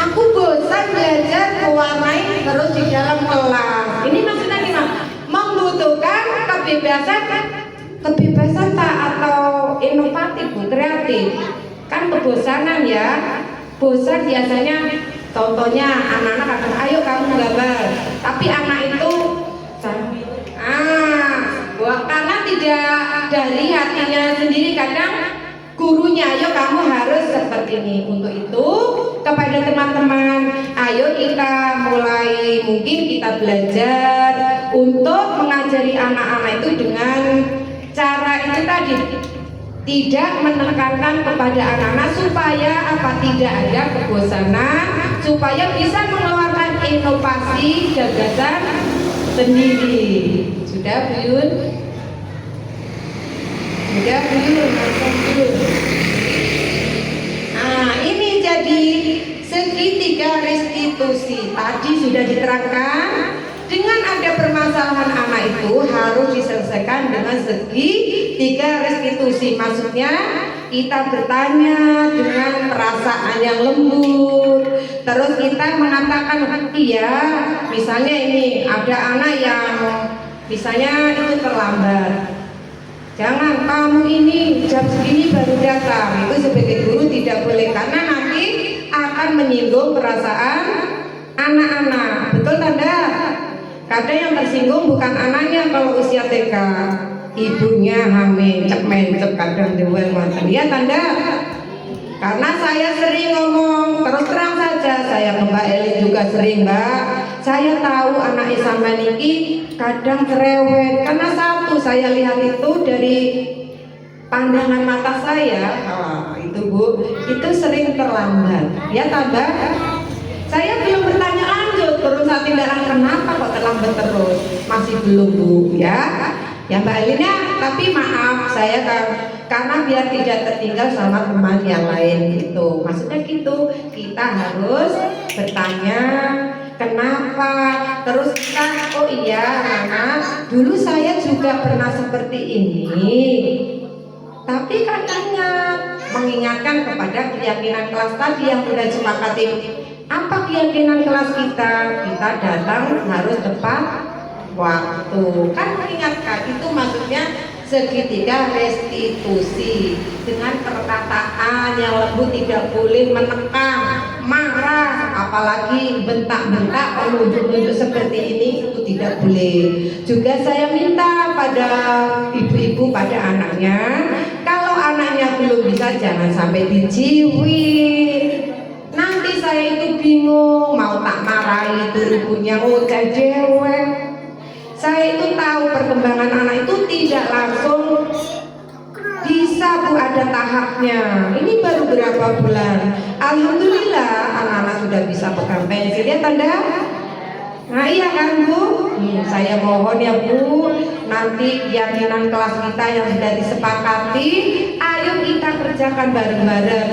S4: Aku bosan belajar mewarnai terus di dalam kelas. Ini maksudnya gimana? Membutuhkan kebebasan tak atau inovatif, Bu, kreatif. Kan kebosanan ya. Bosan biasanya contohnya anak-anak kadang, ayo kamu gambar. Tapi anak itu karena tidak dari hatinya sendiri, kadang gurunya, ayo kamu harus seperti ini. Untuk itu kepada teman-teman, ayo kita mulai, mungkin kita belajar untuk mengajari anak-anak itu dengan cara itu tadi, tidak menekankan kepada anak-anak supaya tidak ada kebosanan, supaya bisa mengeluarkan inovasi gagasan sendiri. Sudah, Bu Yun? Sudah, Bu Yun? Nah, ini jadi segitiga restitusi. Tadi sudah diterangkan, dengan ada permasalahan anak itu harus diselesaikan dengan segitiga restitusi. Maksudnya kita bertanya dengan perasaan yang lembut. Terus kita mengatakan, iya, misalnya ini ada anak yang misalnya itu terlambat. Jangan, kamu ini jam segini baru datang. Itu sebagai guru tidak boleh, karena nanti akan menyinggung perasaan anak-anak. Betul tanda? Kadang yang tersinggung bukan anaknya kalau usia TK, ibunya hamil, cek kadang dewel mantan. Ya tanda? Karena saya sering ngomong, terus terang saja, saya ke Mbak Eli juga sering, Mbak. Saya tahu anak sama Niki kadang cerewet, karena satu saya lihat itu dari pandangan mata saya. itu Bu, itu sering terlambat. Ya tambah, saya belum bertanya lanjut, terus saya tindakan kenapa kok terlambat terus? Masih belum Bu, ya. Ya Mbak Elina, tapi maaf saya karena biar tidak tertinggal sama teman yang lain gitu. Maksudnya gitu, kita harus bertanya kenapa, terus kita, oh iya anak, dulu saya juga pernah seperti ini. Tapi kan ingat, mengingatkan kepada keyakinan kelas tadi yang sudah disepakati. Apa keyakinan kelas kita? Kita datang harus tepat waktu. Kan mengingatkan, itu maksudnya segitiga restitusi dengan perkataan yang lembut, tidak boleh menekan, marah, apalagi bentak-bentak, menunjuk-nunjuk seperti ini, itu tidak boleh. Juga saya minta pada ibu-ibu, pada anaknya, kalau anaknya belum bisa jangan sampai dijiwit. Nanti saya itu bingung mau tak marahi itu ibunya, udah dewek. Saya itu tahu perkembangan anak itu tidak langsung bisa Bu, ada tahapnya. Ini baru berapa bulan. Alhamdulillah anak-anak sudah bisa pegang pensil, ya tanda. Nah iya kan Bu, saya mohon ya Bu, nanti keyakinan kelas kita yang sudah disepakati, ayo kita kerjakan bareng-bareng.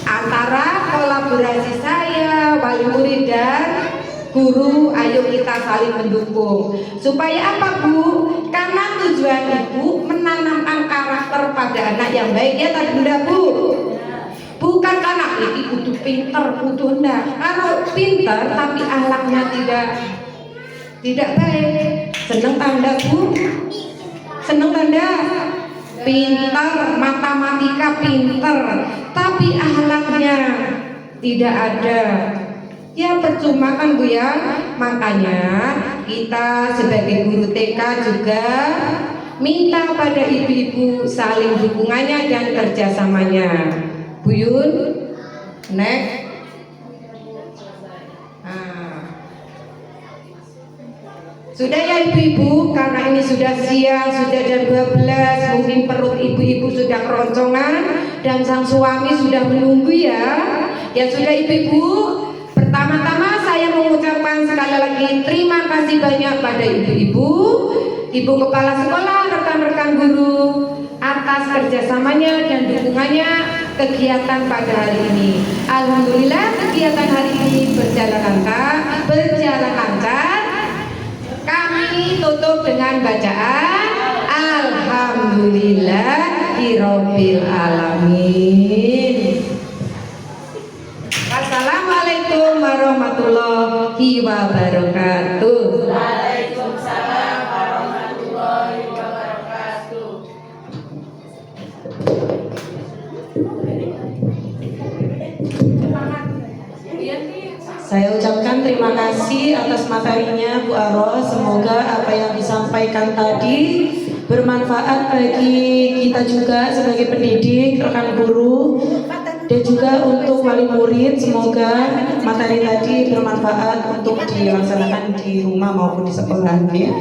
S4: Antara kolaborasi saya, wali murid dan guru, ayo kita saling mendukung. Supaya apa Bu? Karena tujuan Ibu menanamkan karakter pada anak yang baik, ya tadi Bunda Bu. Bukan karena ini butuh pinter, butuh enggak. Kalau pinter tapi akhlaknya tidak baik. Seneng tanda Bu? Seneng tanda? Pinter, matematika pinter, tapi akhlaknya tidak ada. Ya percuma kan Bu ya. Makanya kita sebagai guru TK juga minta pada ibu-ibu saling dukungannya dan kerjasamanya. Bu Yun, next. Sudah ya ibu-ibu, karena ini sudah siang, sudah jam 12, mungkin perut ibu-ibu sudah keroncongan dan sang suami sudah menunggu ya. Ya sudah ibu-ibu, pertama-tama saya mengucapkan sekali lagi terima kasih banyak pada ibu-ibu, ibu kepala sekolah, rekan-rekan guru atas kerjasamanya dan dukungannya kegiatan pada hari ini. Alhamdulillah kegiatan hari ini berjalan lancar. Kami tutup dengan bacaan Alhamdulillahirabbil alamin. Assalamualaikum warahmatullahi wabarakatuh.
S7: Waalaikumsalam warahmatullahi wabarakatuh.
S2: Saya ucapkan terima kasih atas materinya Bu Aro. Semoga apa yang disampaikan tadi bermanfaat bagi kita juga sebagai pendidik, rekan guru, dan juga untuk wali murid. Semoga materi tadi bermanfaat untuk dilaksanakan di rumah maupun di sekolah ya.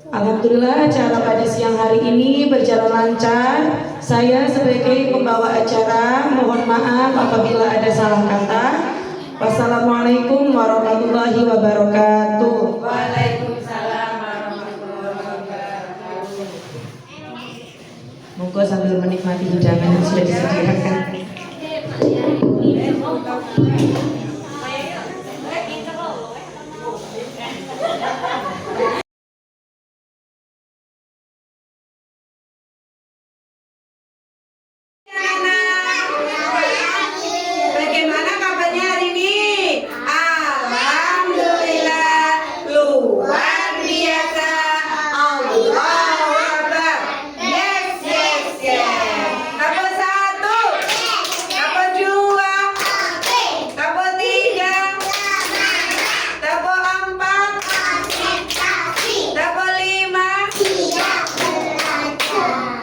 S2: Alhamdulillah acara pada siang hari ini berjalan lancar. Saya sebagai pembawa acara mohon maaf apabila ada salah kata. Wassalamualaikum warahmatullahi wabarakatuh.
S7: Waalaikumsalam warahmatullahi wabarakatuh.
S2: Monggo sambil menikmati hidangan yang sudah disediakan.
S4: Bagaimana kabarnya hari ini? Alhamdulillah, luar biasa. Allahu Akbar. Yes. Apa satu? Apa dua? Apa tiga? Apa empat? Apa lima?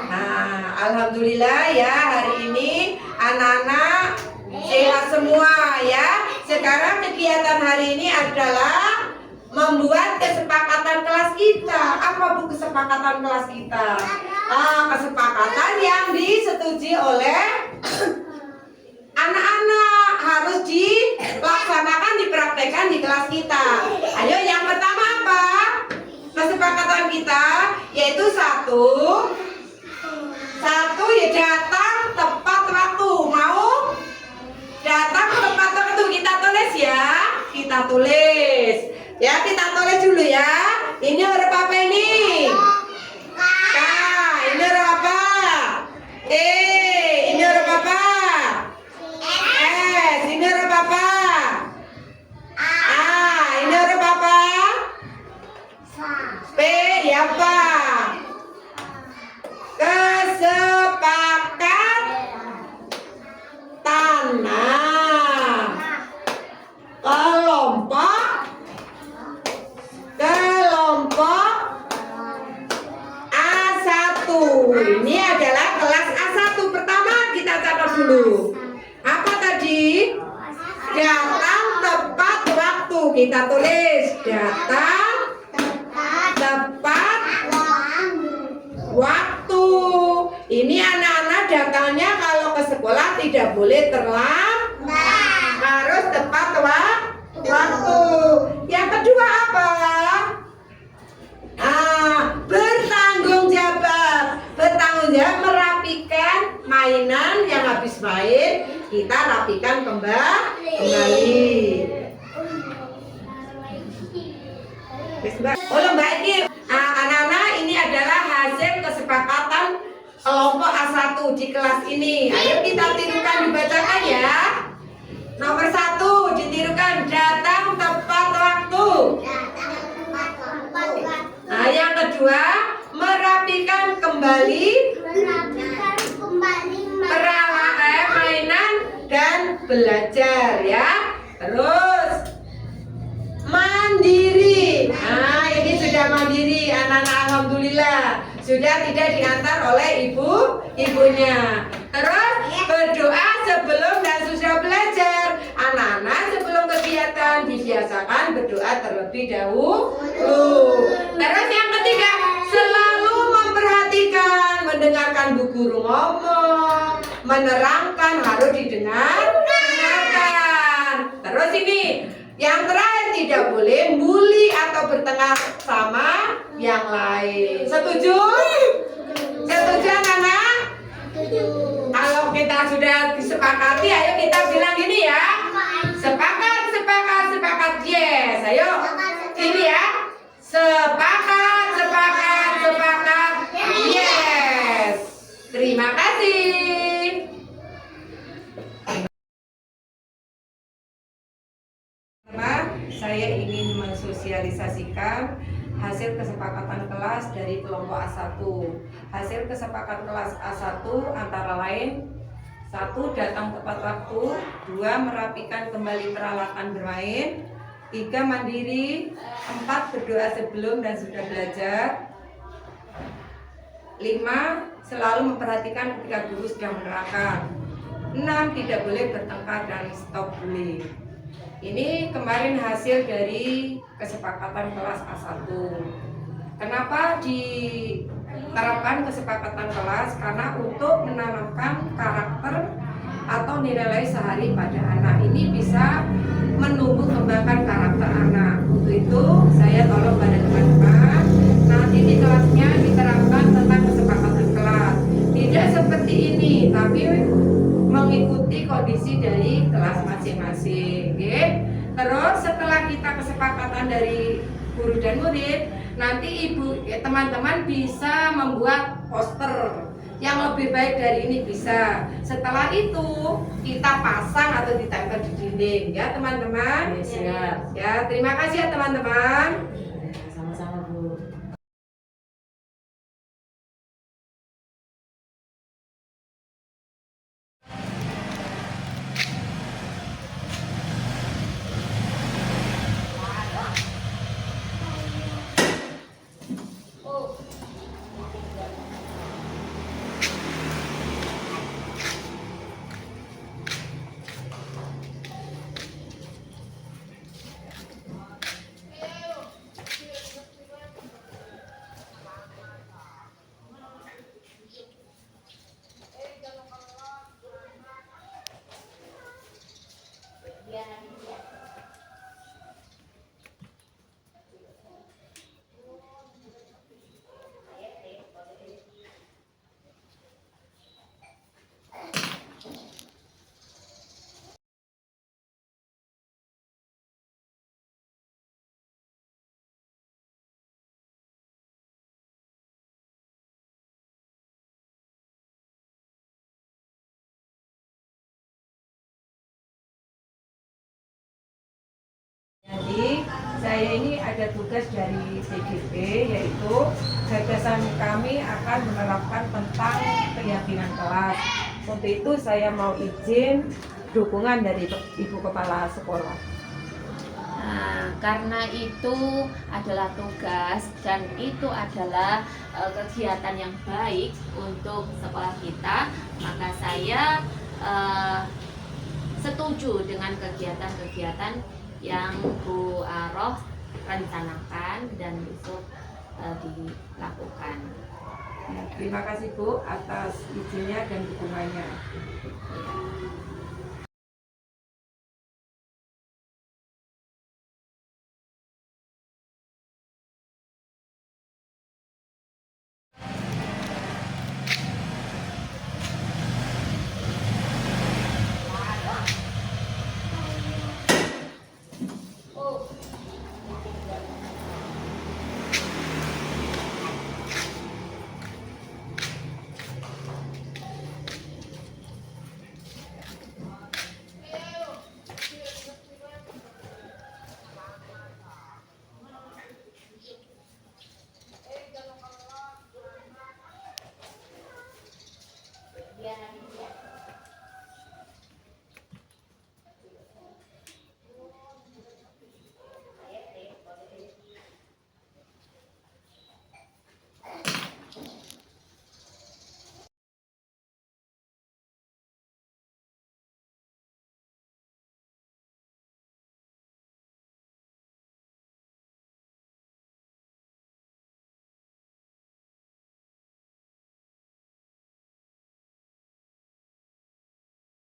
S4: Nah, alhamdulillah ya hari ini anak-anak sehat semua ya. Sekarang kegiatan hari ini adalah membuat kesepakatan kelas kita. Apa Bu kesepakatan kelas kita? Kesepakatan yang disetujui oleh anak-anak, harus dilaksanakan, dipraktekkan di kelas kita. Ayo, yang pertama apa? Kesepakatan kita yaitu satu ya datang tepat waktu. Mau datang tepat waktu, kita tulis ya. Kita tulis ya, kita tulis dulu ya. Ini huruf apa ini? K. Ini huruf apa? E. Ini huruf apa? S. Ini huruf apa? A. Ini huruf apa? P. Ya apa? Kesepakatan. Nah, kelompok A1. Ini adalah kelas A1 pertama, kita catat dulu. Apa tadi? Datang tepat waktu. Kita tulis datang tepat waktu. Ini anak-anak datangnya kalau ke sekolah tidak boleh terlambat, harus tepat waktu. Yang kedua apa? Bertanggung jawab. Bertanggung jawab merapikan mainan yang habis main, kita rapikan kembali. Mbak ini, anak-anak, ini adalah hasil kesepakatan kelompok A1 di kelas ini. Ayo kita tirukan, dibacakan ya. Nomor 1 ditirukan, datang tepat waktu. Nah, yang kedua, merapikan kembali peralatan mainan dan belajar ya. Terus mandiri. Nah, ini sudah mandiri anak-anak, alhamdulillah. Sudah tidak diantar oleh ibunya. Terus berdoa sebelum dan sudah belajar. Anak-anak sebelum kegiatan dibiasakan berdoa terlebih dahulu. Terus yang ketiga, selalu memperhatikan, mendengarkan bu guru ngomong, menerangkan, harus didengarkan. Terus ini yang terakhir, tidak boleh bully atau bertengkar sama yang lain. Setuju? Setuju anak-anak? Kalau kita sudah disepakati, ayo kita bilang gini ya. Sepakat, sepakat, sepakat. Yes, ayo. Ini ya. Sepakat, sepakat, sepakat. Yes. Terima kasih. Saya ingin mensosialisasikan hasil kesepakatan kelas dari kelompok A1. Hasil kesepakatan kelas A1 antara lain: 1. Datang tepat waktu. 2. Merapikan kembali peralatan bermain. 3. Mandiri. 4. Berdoa sebelum dan sudah belajar. 5. Selalu memperhatikan ketika guru sedang menerangkan. 6. Tidak boleh bertengkar dan stop bullying. Ini kemarin hasil dari kesepakatan kelas A1. Kenapa diterapkan kesepakatan kelas? Karena untuk menanamkan karakter atau nilai sehari pada anak. Ini bisa menumbuh kembangkan karakter anak. Untuk itu saya tolong pada teman-teman, nanti di kelasnya diterapkan tentang kesepakatan kelas. Tidak seperti ini, tapi mengikuti kondisi dari kelas masing-masing. Terus setelah kita kesepakatan dari guru dan murid, nanti teman-teman bisa membuat poster yang lebih baik dari ini bisa. Setelah itu kita pasang atau ditempel di dinding ya teman-teman. Siap. Ya, terima kasih ya teman-teman.
S8: Sama-sama Bu.
S4: Jadi saya ini ada tugas dari PGP, yaitu gagasan kami akan menerapkan tentang keyakinan kelas. Untuk itu saya mau izin dukungan dari Ibu Kepala Sekolah.
S9: Nah, karena itu adalah tugas dan itu adalah kegiatan yang baik untuk sekolah kita, maka saya setuju dengan kegiatan-kegiatan yang Bu Aroh rencanakan dan besok dilakukan.
S4: Terima kasih Bu atas izinnya dan dukungannya.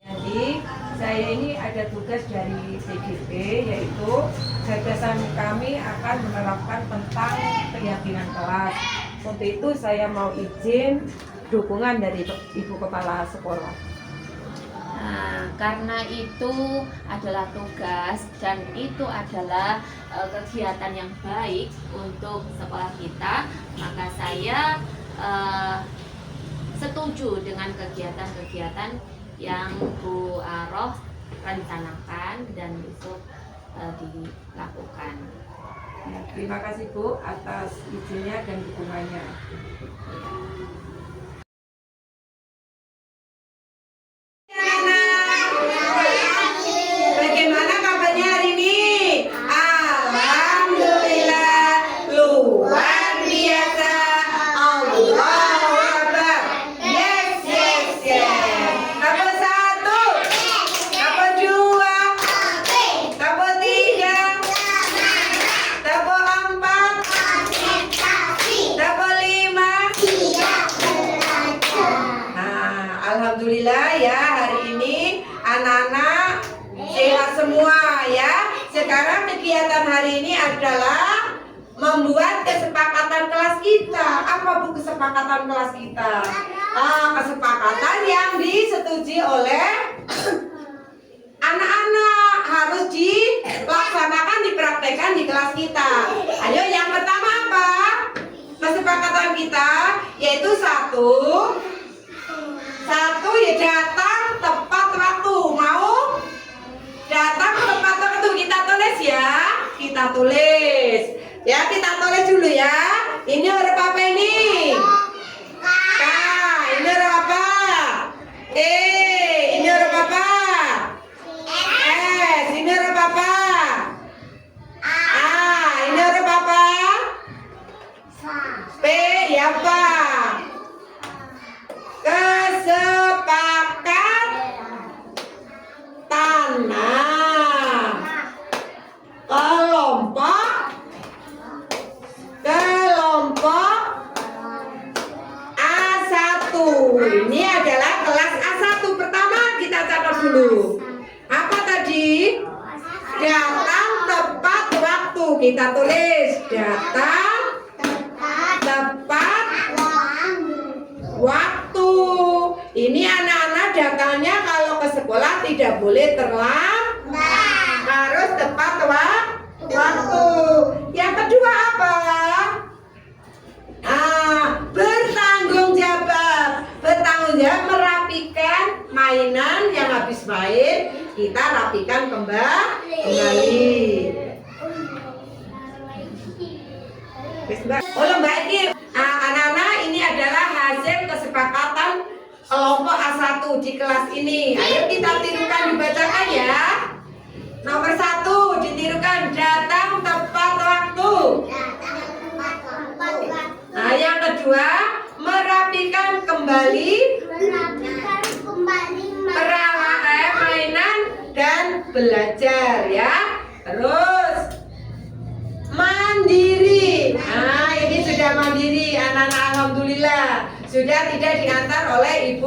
S4: Jadi saya ini ada tugas dari PGP, yaitu gagasan kami akan menerapkan tentang keyakinan kelas. Untuk itu saya mau izin dukungan dari Ibu Kepala Sekolah.
S9: Nah, karena itu adalah tugas dan itu adalah kegiatan yang baik untuk sekolah kita, maka saya setuju dengan kegiatan-kegiatan yang Bu Aroh rencanakan dan besok dilakukan.
S4: Terima kasih Bu atas izinnya dan dukungannya.
S2: Bagaimana kabarnya hari ini? Alhamdulillah, luar biasa. Allahu Akbar. Yes, yes, yes. Nomor 1, nomor 2, nomor 3, nomor 4, nomor 5. Nah, alhamdulillah ya, hari ini anak-anak sehat semua ya. Sekarang kegiatan hari ini adalah membuat kesepakatan kelas kita. Apa Bu kesepakatan kelas kita? Kesepakatan yang disetujui oleh anak-anak, harus dilaksanakan, dipraktekkan di kelas kita. Ayo, yang pertama apa? Kesepakatan kita yaitu satu ya datang tepat waktu. Mau datang tepat waktu, kita tulis ya. Kita tulis ya, kita tulis dulu ya. Ini huruf apa ini? K. Ini huruf apa? Ini huruf apa? S. Ini huruf apa? Ini huruf apa? P. Ya apa? Kesepakatan. Kelompok A1. Ini adalah kelas A1. Pertama kita catat dulu. Apa tadi? Datang tepat waktu. Kita tulis datang tepat waktu. Ini anak-anak datangnya kalau ke sekolah tidak boleh terlambat, harus tepat waktu. Yang kedua apa? Bertanggung jawab. Bertanggung jawab merapikan mainan yang habis main, kita rapikan kembali.
S4: juga. Oh lomba ini, anak-anak ini adalah hasil kesepakatan kelompok A1 di kelas ini. Ayo kita tirukan, dibacakan ya. Nomor 1 ditirukan, datang tepat waktu. Nah yang kedua, merapikan kembali peralatan mainan dan belajar ya. Terus mandiri. Nah ini sudah mandiri anak-anak, alhamdulillah sudah tidak diantar oleh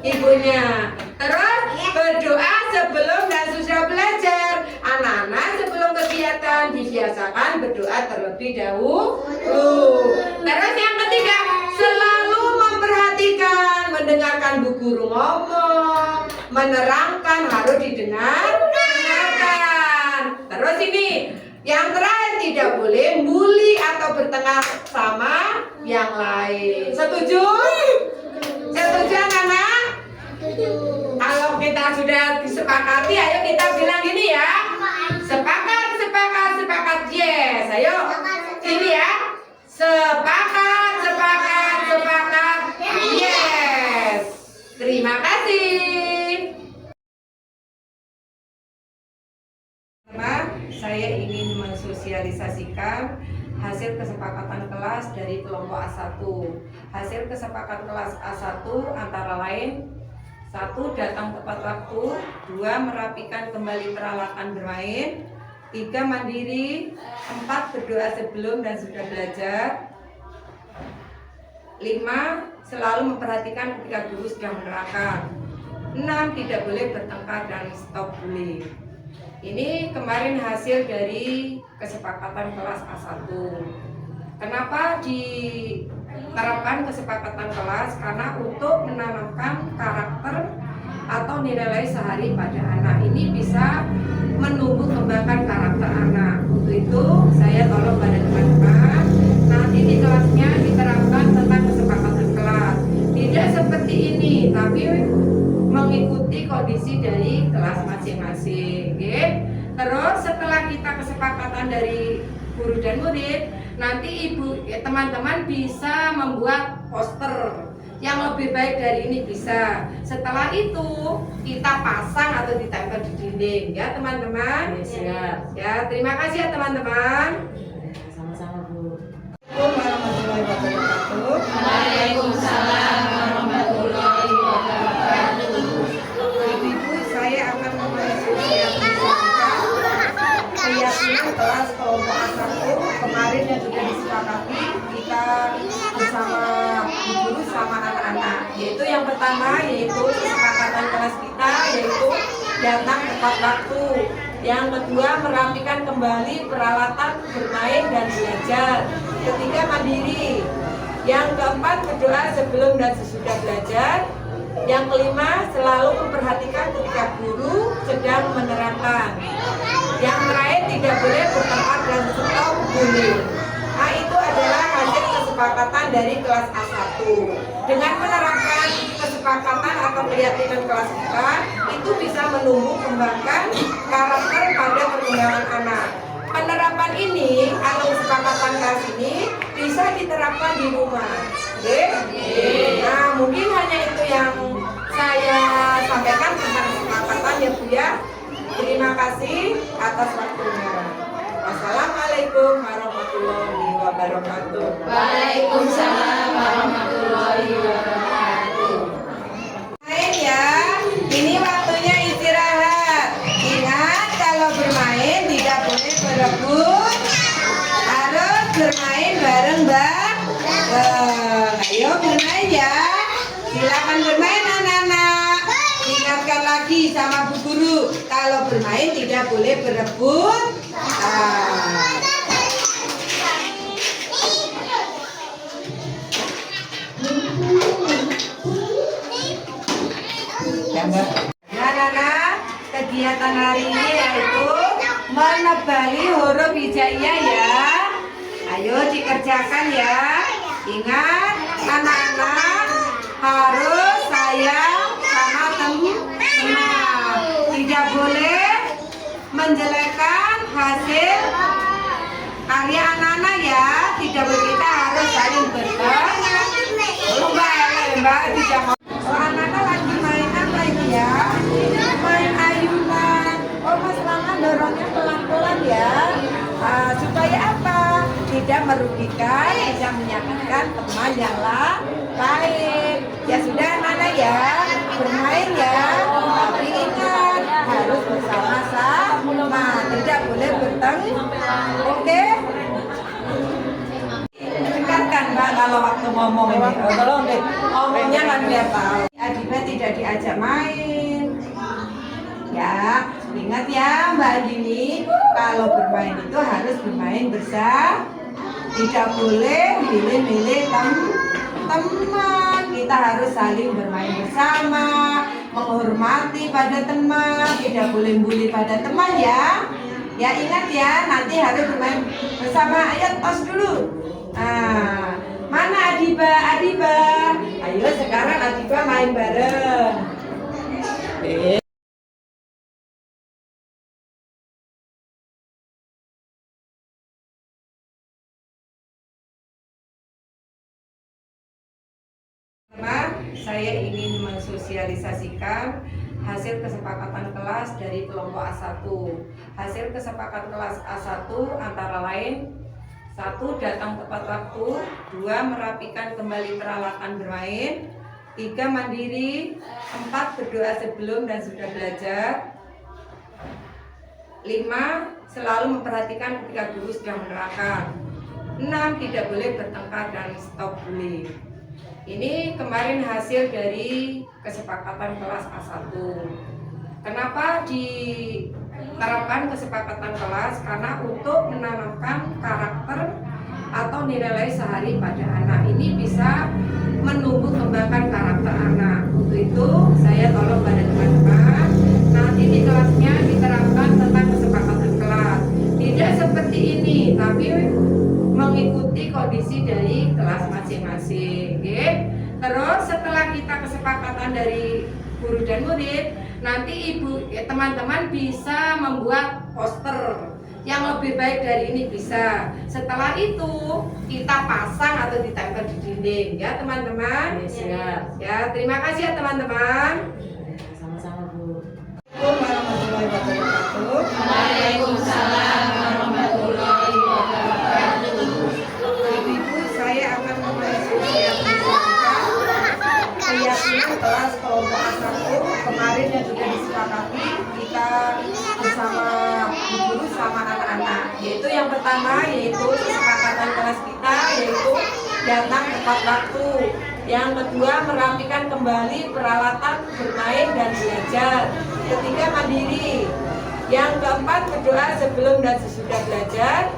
S4: ibunya. Terus berdoa sebelum dan sudah belajar. Anak-anak sebelum kegiatan dibiasakan berdoa terlebih dahulu. Terus yang ketiga, selalu memperhatikan, mendengarkan bu guru ngomong, menerangkan harus didengarkan. Terus ini yang terakhir, tidak boleh bully atau bertengkar sama yang lain. Setuju? Setuju anak-anak? Kalau kita sudah disepakati, ayo kita bilang gini ya. Sepakat, sepakat, sepakat. Yes, ayo. Ini ya. Sepakat, sepakat, sepakat. Yes. Terima kasih. Saya ingin mensosialisasikan hasil kesepakatan kelas dari kelompok A1. Hasil kesepakatan kelas A1 antara lain: 1. Datang tepat waktu. 2. Merapikan kembali peralatan bermain. 3. Mandiri. 4. Berdoa sebelum dan sudah belajar. 5. Selalu memperhatikan ketika guru sedang menerangkan. 6. Tidak boleh bertengkar dan stop bullying. Ini kemarin hasil dari kesepakatan kelas A1. Kenapa diterapkan kesepakatan kelas? Karena untuk menanamkan karakter atau nilai sehari pada anak ini bisa menumbuh kembangkan karakter anak. Untuk itu saya tolong pada teman-teman nanti di kelasnya diterapkan tentang kesepakatan kelas. Tidak seperti ini, tapi mengikuti kondisi dari kelas masing-masing. Terus setelah kita kesepakatan dari guru dan murid, nanti teman-teman bisa membuat poster yang lebih baik dari ini bisa. Setelah itu kita pasang atau ditempel di dinding ya teman-teman. Ya, terima kasih ya teman-teman.
S8: Sama-sama Bu.
S4: Warahmatullahi wabarakatuh.
S9: Waalaikumsalam warahmatullahi wabarakatuh.
S4: Ibu, saya akan keyakinan kelas kelompok A1 kemarin yang sudah disepakati kita bersama guru sama anak-anak, yaitu yang pertama yaitu kesepakatan kelas kita yaitu datang tepat waktu. Yang kedua, merapikan kembali peralatan bermain dan belajar. Ketiga, mandiri. Yang keempat, berdoa sebelum dan sesudah belajar. Yang kelima, selalu memperhatikan ketika guru sedang menerangkan. Yang terakhir, tidak boleh bertengkar dan stop bullying. Nah, itu adalah hasil kesepakatan dari kelas A1. Dengan menerapkan kesepakatan atau keyakinan kelas kita, itu bisa menumbuh kembangkan karakter pada perkembangan anak. Penerapan ini atau kesepakatan kelas ini bisa diterapkan di rumah. Nah, mungkin hanya itu yang saya sampaikan tentang kesepakatan ya Bu ya. Terima kasih atas waktunya. Wassalamualaikum warahmatullahi wabarakatuh.
S9: Waalaikumsalam warahmatullahi wabarakatuh.
S4: Main ya, ini waktunya istirahat. Ingat kalau bermain tidak boleh berebut, harus bermain bareng-bareng. Ayo bermain ya, silakan bermain anak-anak. Ingatkan lagi sama bu guru, kalau bermain tidak boleh berebut. Anak-anak, kegiatan hari ini yaitu menebali huruf hijaiyah ya. Ayo dikerjakan ya. Ingat anak-anak harus sayang sama teman. Tidak boleh menjelekkan hasil karya anak-anak ya. Tidak boleh kita Mbak tidak mau. Oh, anak-anak lagi main apa ini ya? Main ayunan. Oh, Mas Lama dorongnya pelan-pelan ya. Supaya apa? Tidak merugikan, tidak menyakitkan teman yang lain. Ya sudah anak-anak ya, bermain ya. Tapi ingat harus bersama-sama, tidak boleh bertengkar. Oke? Dengarkan Mbak kalau waktu ngomong ini. Oh, tolong deh, ngomongnya kan biar tahu. Adiba tidak diajak main. Ya, ingat ya Mbak Dini, kalau bermain itu harus bermain bersama. Tidak boleh milih-milih teman. Kita harus saling bermain bersama, menghormati pada teman, tidak boleh bully pada teman ya. Ya ingat ya, nanti harus bermain bersama. Ayo tos dulu. Nah, mana Adiba? Ayo sekarang Adiba main bareng. Saya ingin mensosialisasikan hasil kesepakatan kelas dari kelompok A1. Hasil kesepakatan kelas A1 antara lain: 1. Datang tepat waktu. 2. Merapikan kembali peralatan bermain. 3. Mandiri. 4. Berdoa sebelum dan sudah belajar. 5. Selalu memperhatikan ketika guru sedang menerangkan. 6. Tidak boleh bertengkar dan stop bullying. Ini kemarin hasil dari kesepakatan kelas A1. Kenapa diterapkan kesepakatan kelas? Karena untuk menanamkan karakter atau nilai sehari pada anak ini bisa menumbuh kembangkan karakter anak. Untuk itu saya tolong pada teman-teman nanti di kelasnya diterapkan tentang kesepakatan kelas. Tidak seperti ini, tapi mengikuti kondisi dari kelas masing-masing. Terus setelah kita kesepakatan dari guru dan murid, nanti teman-teman bisa membuat poster yang lebih baik dari ini bisa. Setelah itu kita pasang atau ditempel di dinding ya teman-teman.
S8: Siap.
S4: Ya, terima kasih ya teman-teman.
S8: Sama-sama Bu.
S4: Warahmatullahi wabarakatuh.
S9: Waalaikumsalam warahmatullahi wabarakatuh.
S4: Ibu, saya akan keyakinan kelas kelompok A1 kemarin yang sudah disepakati kita bersama guru sama anak-anak, yaitu yang pertama yaitu kesepakatan kelas kita yaitu datang tepat waktu. Yang kedua, merapikan kembali peralatan bermain dan belajar. Ketiga, mandiri. Yang keempat, berdoa sebelum dan sesudah belajar.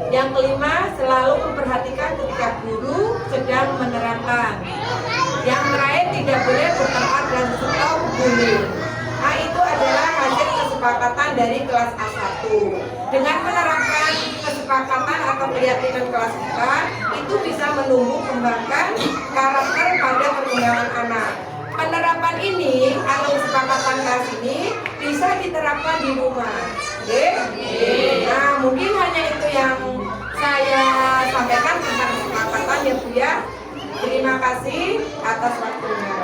S4: Yang kelima, selalu memperhatikan ketika guru sedang menerangkan. Yang terakhir, tidak boleh bertengkar dan stop bullying. Nah, itu adalah hasil kesepakatan dari kelas A1. Dengan menerapkan kesepakatan atau keyakinan kelas kita, itu bisa menumbuh kembangkan karakter pada perkembangan anak. Penerapan ini atau kesepakatan kelas ini bisa diterapkan di rumah. Oke? Nah, mungkin hanya itu yang saya sampaikan tentang kesepakatan ya Bu ya. Terima kasih atas waktunya.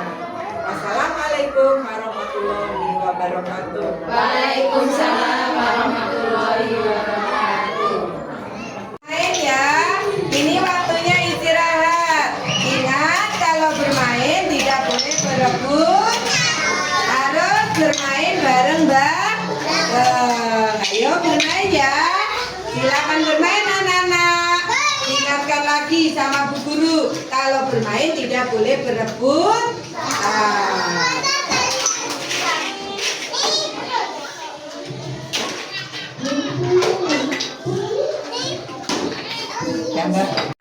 S4: Wassalamualaikum warahmatullahi wabarakatuh.
S9: Waalaikumsalam warahmatullahi wabarakatuh.
S4: Main ya, ini waktunya istirahat. Ingat kalau bermain tidak boleh berebut, harus bermain bareng-bareng. Ayo bermain ya, silakan bermain anak-anak. Ingatkan lagi sama Bu Guru, kalau bermain tidak boleh berebut.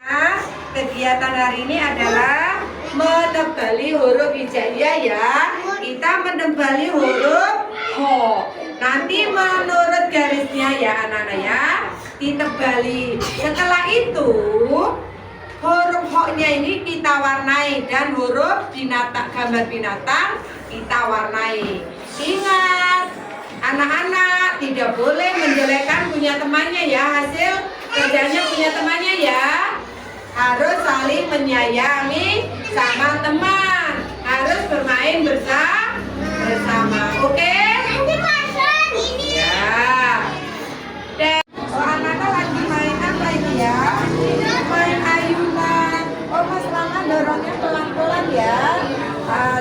S4: Nah, kegiatan hari ini adalah menebali huruf hijaiyah ya. Kita menebali huruf ho. Nanti menurut garisnya ya anak-anak ya, ditebali. Setelah itu huruf ho-nya ini kita warnai dan huruf binatang, gambar binatang kita warnai. Ingat, anak-anak tidak boleh menjelekkan punya temannya ya, hasil kerjanya punya temannya ya. harus saling menyayangi sama teman, harus bermain bersama. Oke? Ya. Dan anak-anak lagi main apa ini ya? Main ayunan. Mas Lama dorongnya pelan-pelan ya.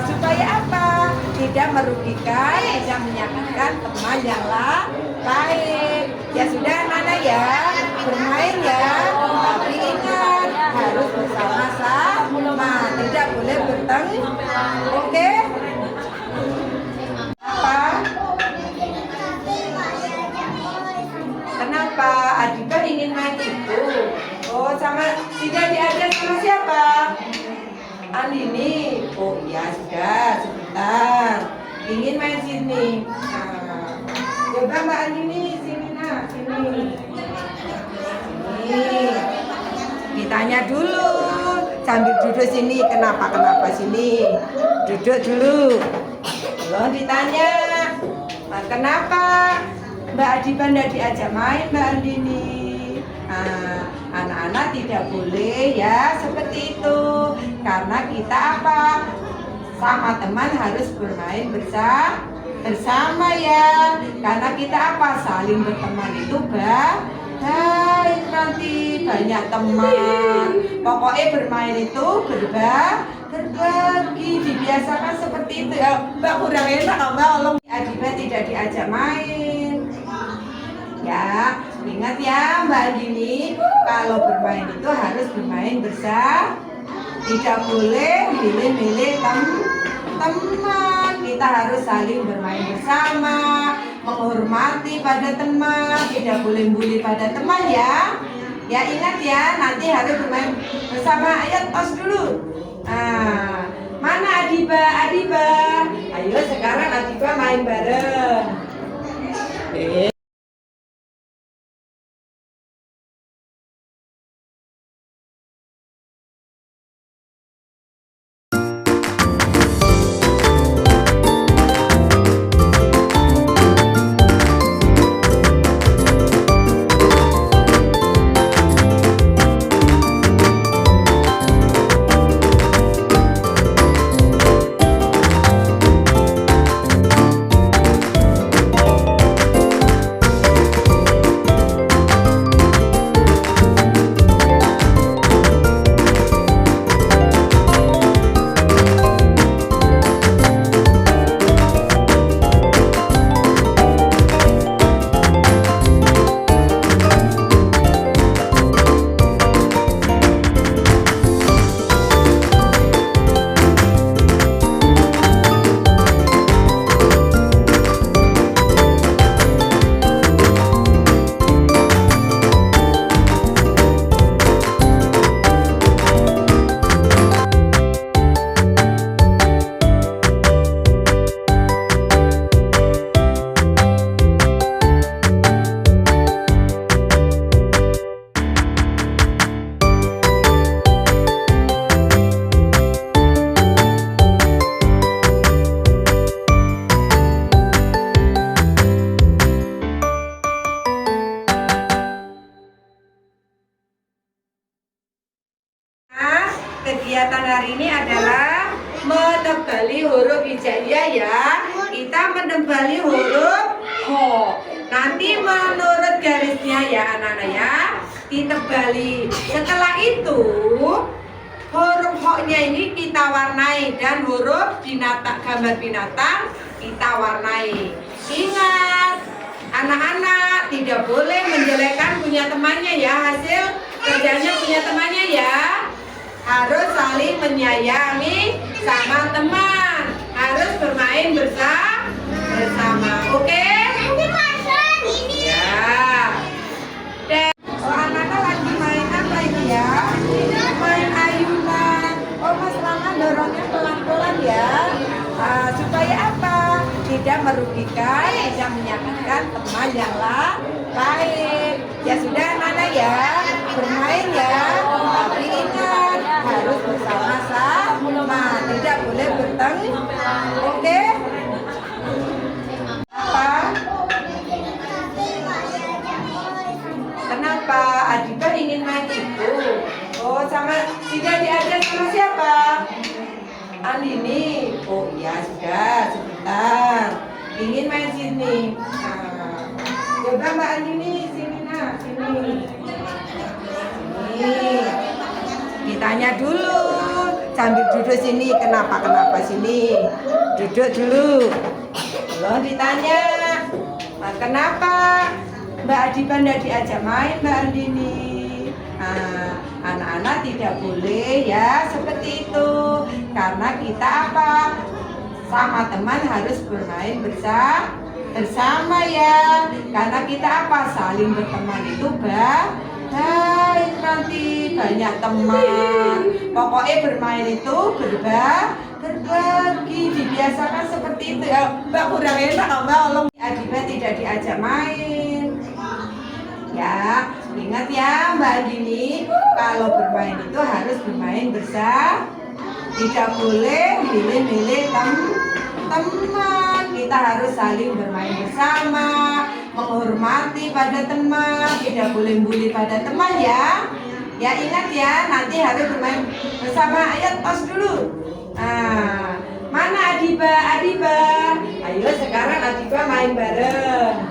S4: Supaya apa? Tidak merugikan, tidak menyakitkan teman yang lain. Ya sudah anak-anak ya, bermain ya. Tapi ingat harus bersama-sama, tidak boleh bertengkar. Oke? Apa? Kenapa? Adika ingin main itu? Oh, tidak diajak sama siapa? Andini. Oh iya sudah, sebentar. Ingin main sini. Nah, coba Mbak Andini sini nak, sini. Sini. Ditanya dulu sambil duduk sini. Kenapa sini? Duduk dulu. Belum ditanya. Kenapa Mbak Adiba tidak diajak main Mbak Andini? Anak-anak tidak boleh ya seperti itu, karena kita apa, sama teman harus bermain bersama ya, karena kita apa, saling berteman itu baik, nanti banyak teman. Pokoknya bermain itu berbagi, dibiasakan seperti itu ya. Mbak kurang enak Mbak, Adiba tidak diajak main. Ya, ingat ya Mbak Andini, kalau bermain itu harus bermain bersama, tidak boleh milih-milih teman. Kita harus saling bermain bersama, menghormati pada teman, tidak boleh bully pada teman ya. Ya ingat ya, nanti harus bermain bersama. Ayo tos dulu. Mana Adiba? Ayo sekarang Adiba main bareng. Kegiatan hari ini adalah menebali huruf hijaiyah ya. Kita menebali huruf ho. Nanti menurut garisnya ya anak-anak ya, ditebali. Setelah itu huruf ho-nya ini kita warnai dan huruf binatang, gambar binatang kita warnai. Ingat, anak-anak tidak boleh menjelekkan punya temannya ya, hasil kerjanya punya temannya ya. Harus saling menyayangi sama teman, harus bermain bersama. Oke? Ya. Dan anak-anak lagi main apa ini ya? Main ayunan. Mas Lama dorongnya pelan-pelan ya. Supaya apa? Tidak merugikan, tidak menyakitkan teman yang lain. Ya sudah anak-anak ya, bermain ya. Tapi ingat harus bersama-sama, tidak boleh bertengkar. Oke? Apa? Kenapa? Adiba ingin main itu? Oh, Oh, sama tidak diajak sama siapa? Andini. Oh iya sudah, sebentar. Ingin main sini. Nah, coba Mbak Andini sini nak, sini. Sini. Ditanya dulu sambil duduk sini. Kenapa sini? Duduk dulu. Belum ditanya. Kenapa Mbak Adiba tidak diajak main Mbak Andini? Nah, anak-anak tidak boleh ya seperti itu. Karena kita apa? Sama teman harus bermain bersama ya. Karena kita apa? Saling berteman itu baik, nanti banyak teman. Pokoknya bermain itu berbagi, dibiasakan seperti itu ya. Mbak kurang enak Mbak, Allah Adiba tidak diajak main. Ya, ingat ya Mbak Andini, kalau bermain itu harus bermain bersama. Tidak boleh milih-milih teman. Kita harus saling bermain bersama, menghormati pada teman, tidak boleh bully pada teman ya. Ya ingat ya, nanti harus bermain bersama. Ayo tos dulu. Nah, mana Adiba? Ayo sekarang Adiba main bareng.